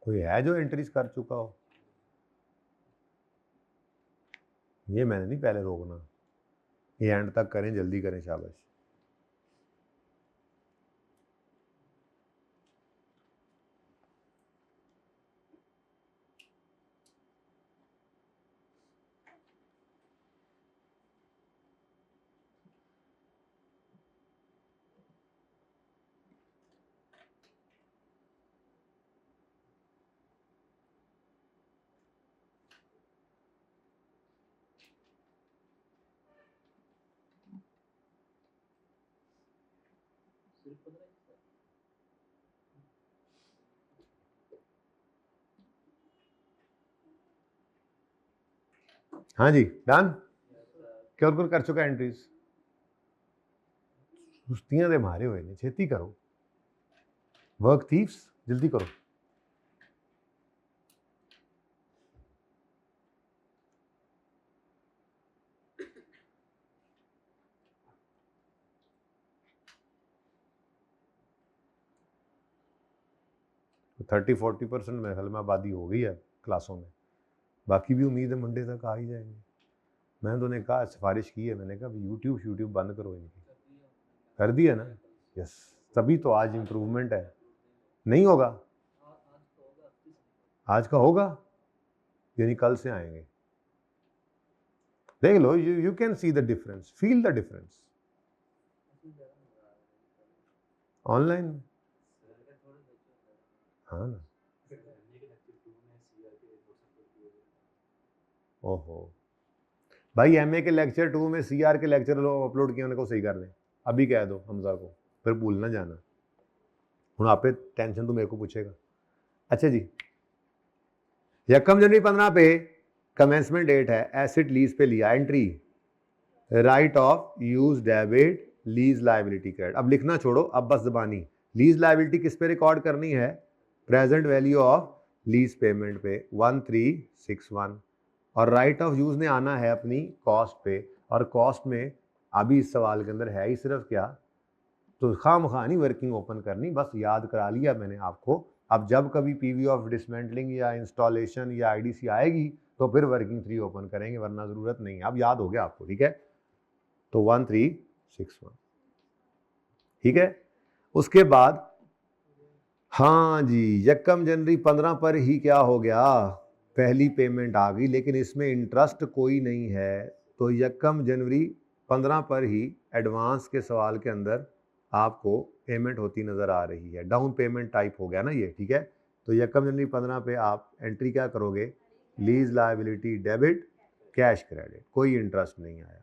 कोई है जो एंट्रीज कर चुका हो? ये मैंने नहीं पहले रोकना, ये एंड तक करें, जल्दी करें, शाबाश। हाँ जी, डन। क्यों कर चुका एंट्रीज? सुस्तियां दे मारे हुए ने, छेती करो। वर्क थीव्स, जल्दी करो। तो 30-40% मेरे ख्याल में आबादी हो गई है क्लासों में, बाकी भी उम्मीद है मंडे तक आ ही जाएंगे। मैंने तो उन्हें कहा, सिफारिश की है, मैंने कहा यूट्यूब बंद करो इनकी। कर दिया ना, यस, तभी तो आज इम्प्रूवमेंट है। नहीं होगा, आज का होगा, यानी कल से आएंगे। देख लो, you can see the difference, feel the difference online में। हाँ ना, ओहो भाई, एमए के लेक्चर 2 में सीआर के लेक्चर अपलोड किए, उनको सही कर दें, अभी कह दो हमजा को, फिर भूल ना जाना। हूँ आप टेंशन तो मेरे को पूछेगा। अच्छा जी, यकम जनवरी 15 पे कमेंसमेंट डेट है, एसिड लीज पे लिया, entry right of use debit lease liability credit. अब लिखना छोड़ो, अब बस जबानी। लीज लाइबिलिटी किस पे रिकॉर्ड करनी है? Present value of lease payment पे 1361, और राइट ऑफ यूज ने आना है अपनी कॉस्ट पे, और कॉस्ट में अभी इस सवाल के अंदर है ही सिर्फ क्या, तो खामखा नहीं वर्किंग ओपन करनी, बस याद करा लिया मैंने आपको। अब जब कभी पीवी ऑफ डिसमेंटलिंग या इंस्टॉलेशन या आईडीसी आएगी तो फिर वर्किंग 3 ओपन करेंगे, वरना जरूरत नहीं है। अब याद हो गया आपको, ठीक है? तो 1361, ठीक है। उसके बाद हाँ जी, यकम जनवरी 15 पर ही क्या हो गया, पहली पेमेंट आ गई, लेकिन इसमें इंटरेस्ट कोई नहीं है, तो यकम जनवरी 15 पर ही एडवांस के सवाल के अंदर आपको पेमेंट होती नज़र आ रही है, डाउन पेमेंट टाइप हो गया ना ये, ठीक है। तो यकम जनवरी 15 पे आप एंट्री क्या करोगे, lease liability debit cash credit, कोई इंटरेस्ट नहीं आया,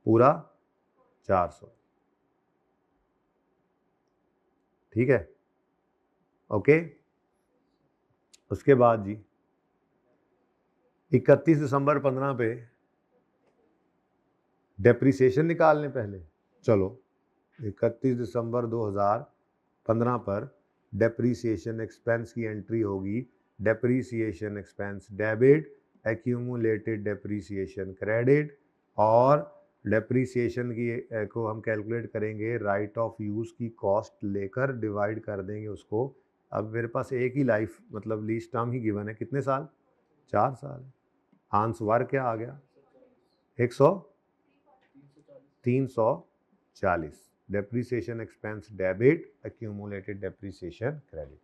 पूरा 400, ठीक है, ओके। उसके बाद जी 31 दिसंबर 15 पे डेप्रिसिएशन निकालने पहले, चलो 31 दिसंबर 2015 पर डेप्रिसिएशन एक्सपेंस की एंट्री होगी, depreciation expense debit, accumulated depreciation credit, और डेप्रिसिएशन की को हम कैलकुलेट करेंगे राइट ऑफ यूज़ की कॉस्ट लेकर, डिवाइड कर देंगे उसको। अब मेरे पास एक ही लाइफ मतलब लीज टर्म ही गिवन है, कितने साल, 4 साल। आंसर क्या आ गया, 340 depreciation expense debit, accumulated depreciation credit.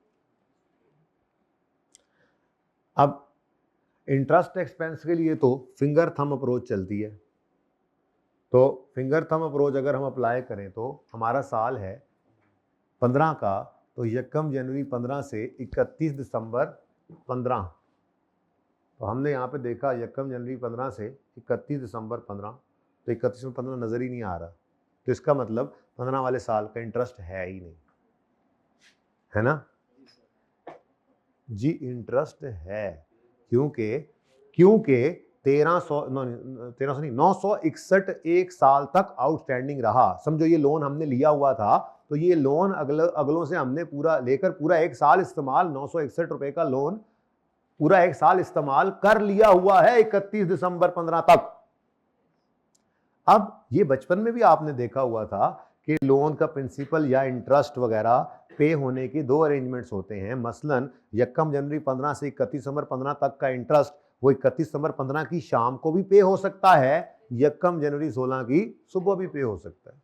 अब इंटरेस्ट एक्सपेंस के लिए तो फिंगर थंब अप्रोच चलती है, तो फिंगर थंब अप्रोच अगर हम अप्लाई करें तो हमारा साल है 15 का, तो यकम जनवरी 15 से 31 दिसंबर 15, तो हमने यहाँ पे देखा यकम जनवरी 15 से 31 दिसंबर 15, तो 31 में 15 नज़र ही नहीं आ रहा, तो इसका मतलब 15 वाले साल का इंटरेस्ट है ही नहीं, है ना जी। इंटरेस्ट है क्योंकि 961 एक साल तक आउटस्टैंडिंग रहा। समझो ये लोन हमने लिया हुआ था, तो ये लोन अगलों से हमने पूरा एक साल इस्तेमाल, 961 रुपए का लोन पूरा एक साल इस्तेमाल कर लिया हुआ है 31 दिसंबर 15 तक। अब ये बचपन में भी आपने देखा हुआ था कि लोन का प्रिंसिपल या इंटरेस्ट वगैरह पे होने के 2 अरेंजमेंट्स होते हैं। मसलन यकम जनवरी 15 से 31 दिसंबर 15 तक का इंटरेस्ट वो 31 दिसंबर 15 की शाम को भी पे हो सकता है, यकम जनवरी 16 की सुबह भी पे हो सकता है,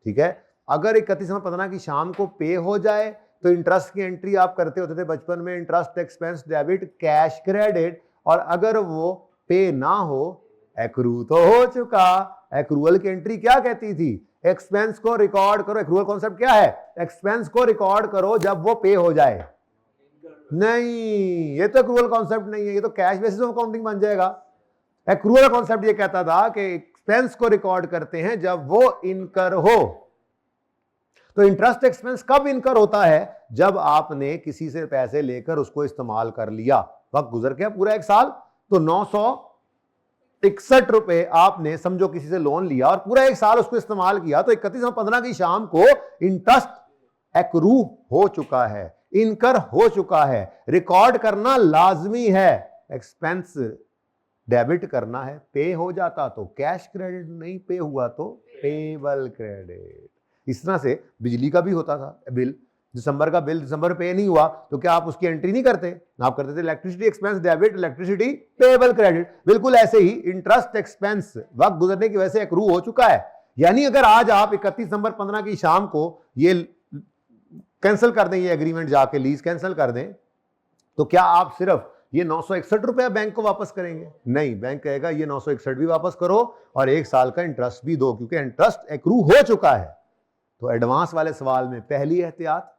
ठीक है। अगर 31 दिसंबर 15 की शाम को पे हो जाए तो इंटरेस्ट की एंट्री आप करते होते थे बचपन में, interest expense debit cash credit, और अगर वो पे ना हो, एक्रू तो हो चुका। एक्रूअल की एंट्री क्या कहती थी, एक्सपेंस को रिकॉर्ड करो। एक्रूअल कॉन्सेप्ट क्या है, एक्सपेंस को रिकॉर्ड करो जब वो पे हो जाए। नहीं, ये तो एक्रूअल कॉन्सेप्ट नहीं है, ये तो कैश बेसिस ऑफ अकाउंटिंग बन जाएगा। एक्रूअल कॉन्सेप्ट ये कहता था कि एक्सपेंस को रिकॉर्ड करते हैं जब वो इनकर हो। तो इंटरेस्ट एक्सपेंस कब इनकर होता है, जब आपने किसी से पैसे लेकर उसको इस्तेमाल कर लिया, वक्त गुजर गया पूरा एक साल, तो 961 रुपए आपने समझो किसी से लोन लिया और पूरा एक साल उसको इस्तेमाल किया, तो 31 दिसंबर 15 की शाम को इंटरेस्ट एक्रू हो चुका है, इनकर हो चुका है। रिकॉर्ड करना लाजमी है, एक्सपेंस डेबिट करना है, पे हो जाता तो कैश क्रेडिट, नहीं पे हुआ तो पेबल क्रेडिट। इस तरह से बिजली का भी होता था बिल, दिसंबर का बिल दिसंबर पे नहीं हुआ तो क्या आप उसकी एंट्री नहीं करते, आप करते थे electricity expense debit, electricity payable credit. बिल्कुल ऐसे ही इंटरेस्ट एक्सपेंस वक्त गुजरने की वजह से एक्रू हो चुका है। यानी अगर आज आप 31 दिसंबर 15 की शाम को ये कैंसिल कर दें, ये एग्रीमेंट जाके लीज कैंसिल कर दें, तो क्या आप सिर्फ ये 961 रुपया बैंक को वापस करेंगे? नहीं, बैंक कहेगा ये 961 भी वापस करो और एक साल का इंटरेस्ट भी दो, क्योंकि इंटरेस्ट एक्रू हो चुका है। तो एडवांस वाले सवाल में पहली एहतियात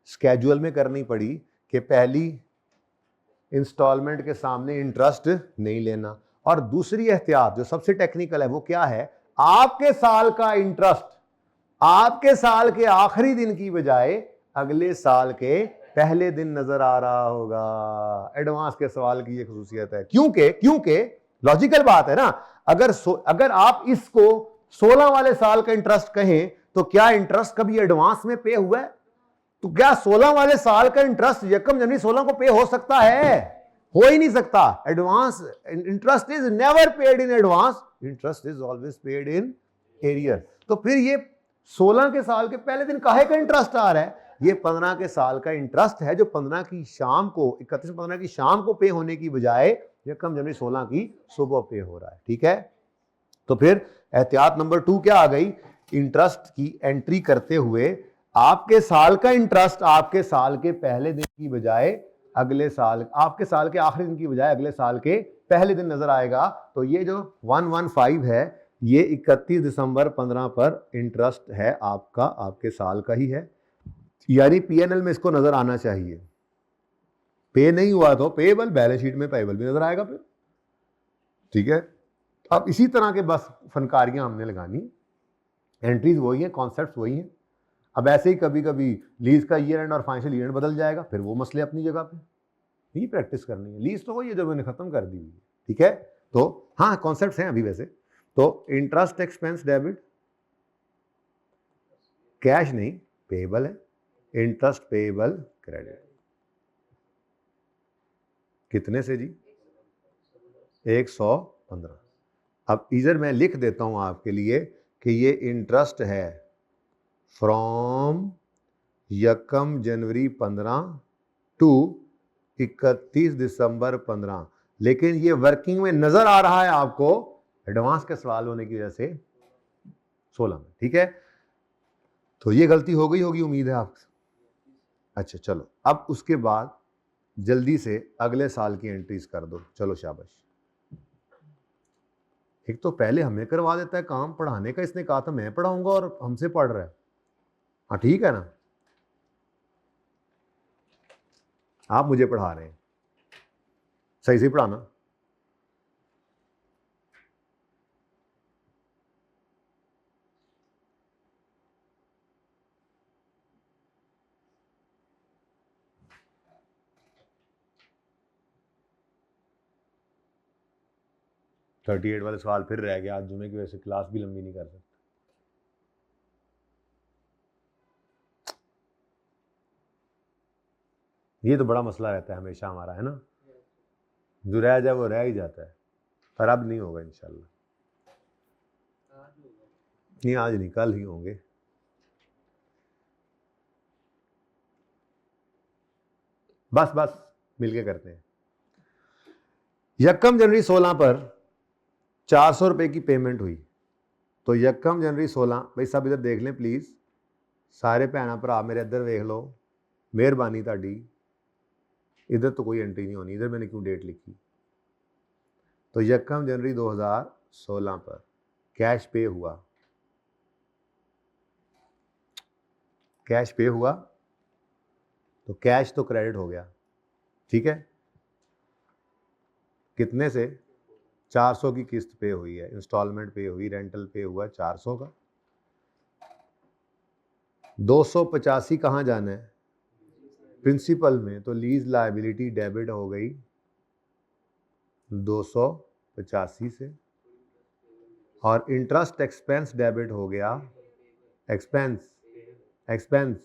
स्केड्यूल में करनी पड़ी कि पहली इंस्टॉलमेंट के सामने इंटरेस्ट नहीं लेना, और दूसरी एहतियात जो सबसे टेक्निकल है वो क्या है, आपके साल का इंटरेस्ट आपके साल के आखिरी दिन की बजाय अगले साल के पहले दिन नजर आ रहा होगा। एडवांस के सवाल की ये खसूसियत है, क्योंकि लॉजिकल बात है ना, अगर आप इसको 16 वाले साल का इंटरेस्ट कहें तो क्या इंटरेस्ट कभी एडवांस में पे हुआ है? तो क्या 16 वाले साल का इंटरेस्ट यकम जनवरी 16 को पे हो सकता है? हो ही नहीं सकता। Advance interest is never paid in advance, interest is always paid in arrear. तो फिर ये 16 के साल के पहले दिन काहे का इंटरेस्ट आ रहा है? ये 15 के साल का इंटरेस्ट है जो 15 की शाम को 31 की शाम को पे होने की बजाय यकम जनवरी 16 की सुबह पे हो रहा है, ठीक है। तो फिर एहतियात नंबर 2 क्या आ गई, इंटरेस्ट की एंट्री करते हुए आपके साल का इंटरेस्ट आपके साल के पहले दिन की बजाय अगले साल, आपके साल के आखिरी दिन की बजाय अगले साल के पहले दिन नजर आएगा। तो ये जो 115 है ये 31 दिसंबर 15 पर इंटरेस्ट है आपका, आपके साल का ही है, यानी पीएनएल में इसको नजर आना चाहिए। पे नहीं हुआ तो पेएबल, बैलेंस शीट में पेएबल भी नजर आएगा फिर, ठीक है। अब इसी तरह के बस फनकारियां हमने लगानी, एंट्रीज वही है, कॉन्सेप्ट्स वही हैं। अब ऐसे ही कभी कभी लीज का ईयर एंड और फाइनेंशियल ईयर एंड बदल जाएगा, फिर वो मसले अपनी जगह पे, यही प्रैक्टिस करनी है। लीज तो वही है जो मैंने खत्म कर दी हुई है, ठीक है। तो हाँ कॉन्सेप्ट्स हैं अभी वैसे। तो इंटरेस्ट एक्सपेंस डेबिट, कैश नहीं पेएबल है, इंटरेस्ट पेएबल क्रेडिट, कितने से जी 115। अब इधर मैं लिख देता हूं आपके लिए कि ये इंटरेस्ट है फ्रॉम यकम जनवरी 15 टू 31 दिसंबर 15, लेकिन ये वर्किंग में नजर आ रहा है आपको एडवांस के सवाल होने की वजह से 16 में, ठीक है। तो ये गलती हो गई होगी उम्मीद है आपसे। अच्छा चलो अब उसके बाद जल्दी से अगले साल की एंट्रीज कर दो, चलो शाबाश। एक तो पहले हमें करवा देता है काम, पढ़ाने का इसने कहा था मैं पढ़ाऊंगा और हमसे पढ़ रहा है। हाँ ठीक है ना, आप मुझे पढ़ा रहे हैं, सही से पढ़ाना। तो 38 वाले सवाल फिर रह गया, आज जुमे की वजह से क्लास भी लंबी नहीं कर सकते। ये तो बड़ा मसला रहता है हमेशा हमारा, है ना, जो रह जाए वो रह ही जाता है, पर अब नहीं होगा इंशाल्लाह। नहीं आज नहीं, कल ही होंगे। बस बस मिलके करते हैं। यकम जनवरी 16 पर 400 रुपए की पेमेंट हुई। तो यकम जनवरी 16, भाई सब इधर देख लें प्लीज, सारे भैन भरा मेरे इधर देख लो, मेहरबानी ताड़ी। इधर तो कोई एंट्री नहीं होनी, इधर मैंने क्यों डेट लिखी। तो यकम जनवरी 2016 पर कैश पे हुआ, कैश पे हुआ तो कैश तो क्रेडिट हो गया, ठीक है। कितने से 400 की किस्त पे हुई है, इंस्टॉलमेंट पे हुई, रेंटल पे हुआ 400 का। 285 कहाँ जाना है, प्रिंसिपल में, तो लीज लायबिलिटी डेबिट हो गई 285 से, और इंटरेस्ट एक्सपेंस डेबिट हो गया, एक्सपेंस एक्सपेंस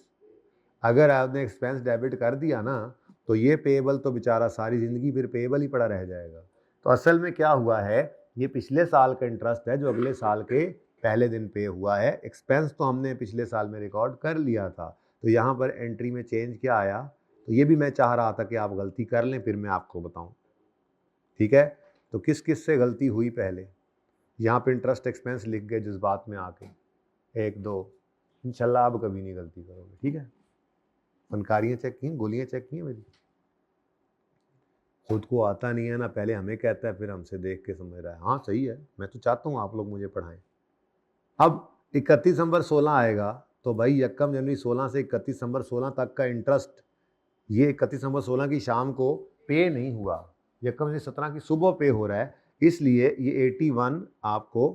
अगर आपने एक्सपेंस डेबिट कर दिया ना तो ये पेएबल तो बेचारा सारी ज़िंदगी फिर पेएबल ही पड़ा रह जाएगा। तो असल में क्या हुआ है, ये पिछले साल का इंटरेस्ट है जो अगले साल के पहले दिन पे हुआ है। एक्सपेंस तो हमने पिछले साल में रिकॉर्ड कर लिया था, तो यहाँ पर एंट्री में चेंज क्या आया, तो ये भी मैं चाह रहा था कि आप गलती कर लें फिर मैं आपको बताऊँ, ठीक है। तो किस किस से गलती हुई, पहले यहाँ पे इंटरेस्ट एक्सपेंस लिख गए जज्बात में आके, 1 2, इंशाल्लाह अब कभी नहीं गलती करोगे, ठीक है। फनकारियाँ चेक की, गोलियाँ चेक की मेरी। खुद को आता नहीं है ना, पहले हमें कहता है फिर हमसे देख के समझ रहा है। हाँ सही है, मैं तो चाहता हूँ आप लोग मुझे पढ़ाएं। अब 31 दिसंबर 16 आएगा तो भाई यकम जनवरी 16 से 31 दिसंबर 16 तक का इंटरेस्ट, ये 31 दिसंबर 16 की शाम को पे नहीं हुआ, यकम जनवरी 17 की सुबह पे हो रहा है, इसलिए ये 81 आपको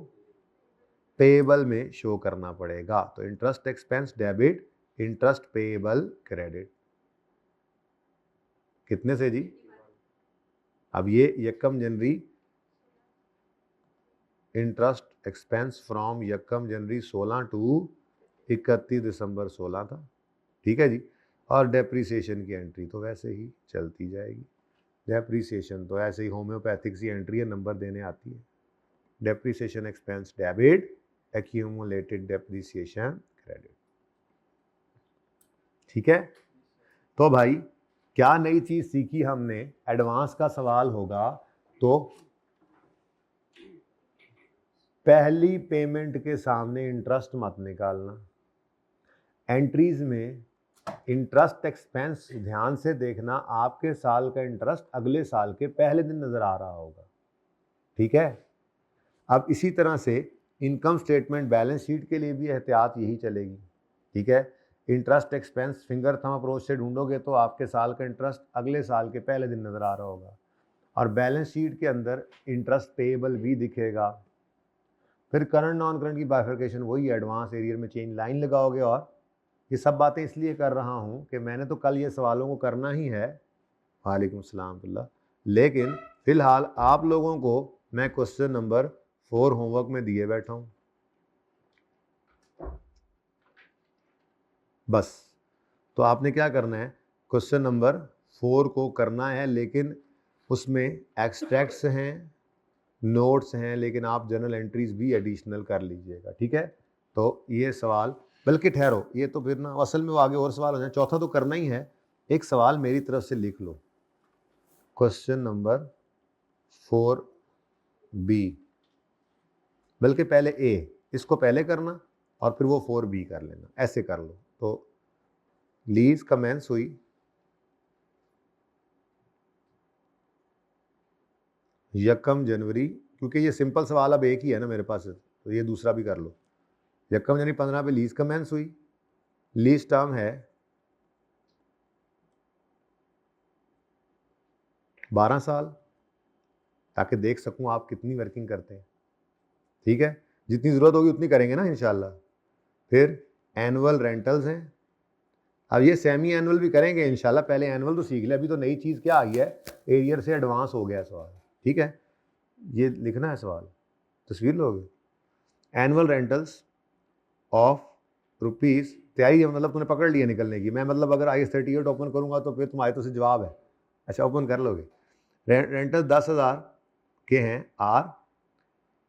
पेएबल में शो करना पड़ेगा। तो interest expense debit, interest payable credit, कितने से जी। अब ये यकम जनवरी इंटरेस्ट एक्सपेंस फ्रॉम यकम जनवरी 16 टू 31 दिसंबर 16 था, ठीक है जी। और डेप्रीसिएशन की एंट्री तो वैसे ही चलती जाएगी। डेप्रीसिएशन तो ऐसे ही होम्योपैथिक सी एंट्री है, नंबर देने आती है। Depreciation expense debit, accumulated depreciation credit, ठीक है। तो भाई क्या नई चीज सीखी हमने, एडवांस का सवाल होगा तो पहली पेमेंट के सामने इंटरेस्ट मत निकालना। एंट्रीज में इंटरेस्ट एक्सपेंस ध्यान से देखना, आपके साल का इंटरेस्ट अगले साल के पहले दिन नजर आ रहा होगा, ठीक है। अब इसी तरह से इनकम स्टेटमेंट बैलेंस शीट के लिए भी एहतियात यही चलेगी, ठीक है। Interest expense finger thumb approach से ढूंढोगे तो आपके साल का इंटरेस्ट अगले साल के पहले दिन नज़र आ रहा होगा, और बैलेंस शीट के अंदर इंटरेस्ट पेएबल भी दिखेगा। फिर करंट नॉन करंट की बाइफरकेशन वही एडवांस एरियर में चेंज लाइन लगाओगे। और ये सब बातें इसलिए कर रहा हूँ कि मैंने तो कल ये सवालों को करना ही है, वालेकुम सलाम, लेकिन फ़िलहाल आप लोगों को मैं क्वेश्चन नंबर 4 होमवर्क में दिए बैठा हूँ, बस। तो आपने क्या करना है, क्वेश्चन नंबर 4 को करना है, लेकिन उसमें एक्सट्रैक्ट्स हैं, नोट्स हैं, लेकिन आप जर्नल एंट्रीज भी एडिशनल कर लीजिएगा, ठीक है। तो ये सवाल, बल्कि ठहरो, ये तो फिर ना असल में वो आगे और सवाल हो जाए, चौथा तो करना ही है। एक सवाल मेरी तरफ से लिख लो, क्वेश्चन नंबर 4B, बल्कि पहले ए, इसको पहले करना और फिर वो 4B कर लेना, ऐसे कर लो। तो लीज कमेंस हुई यकम जनवरी, क्योंकि ये सिंपल सवाल अब एक ही है ना मेरे पास, तो ये दूसरा भी कर लो। यकम जनवरी 15 पे लीज कमेंस हुई, लीज टर्म है 12 साल, ताकि देख सकूं आप कितनी वर्किंग करते हैं, ठीक है। जितनी ज़रूरत होगी उतनी करेंगे ना इंशाल्लाह। फिर एनुअल रेंटल्स हैं, अब ये सेमी एनुअल भी करेंगे इंशाल्लाह, पहले एनुअल तो सीख ले, अभी तो नई चीज़ क्या आई है, एरियर से एडवांस हो गया सवाल, ठीक है। ये लिखना है सवाल, तस्वीर लोगे। एनुअल रेंटल्स ऑफ रुपीज़, तैयारी है मतलब, तूने पकड़ लिया निकलने की। मैं मतलब अगर IS38 ओपन करूँगा तो फिर तुम्हारे तो से जवाब है। अच्छा, ओपन कर लोगे। रेंटल 10,000 के हैं, आर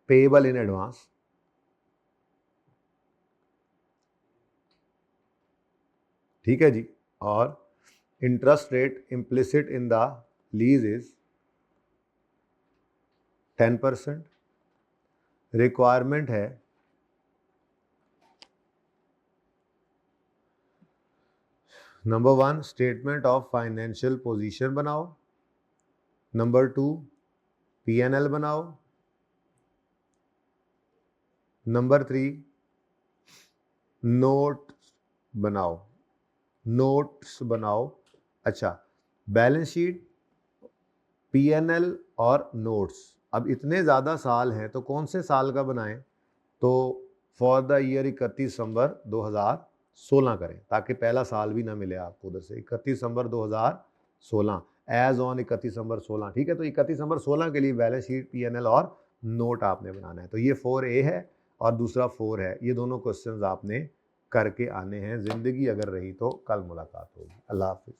पेएबल इन एडवांस, ठीक है जी। और interest rate implicit in the lease is 10%। Requirement है number 1 statement of financial position बनाओ, नंबर 2 P&L बनाओ, नंबर 3 नोट्स बनाओ। अच्छा, बैलेंस शीट, P&L और नोट्स, अब इतने ज़्यादा साल हैं तो कौन से साल का बनाएं, तो फॉर द ईयर 31 दिसंबर 2016 करें, ताकि पहला साल भी ना मिले आपको उधर से। 31 दिसंबर 2016 एज ऑन 31 दिसंबर 16, ठीक है। तो 31 दिसंबर 16 के लिए बैलेंस शीट, P&L और नोट आपने बनाना है। तो ये 4A है और दूसरा 4 है, ये दोनों क्वेश्चंस आपने करके आने हैं। ज़िंदगी अगर रही तो कल मुलाकात होगी। अल्लाह हाफिज़।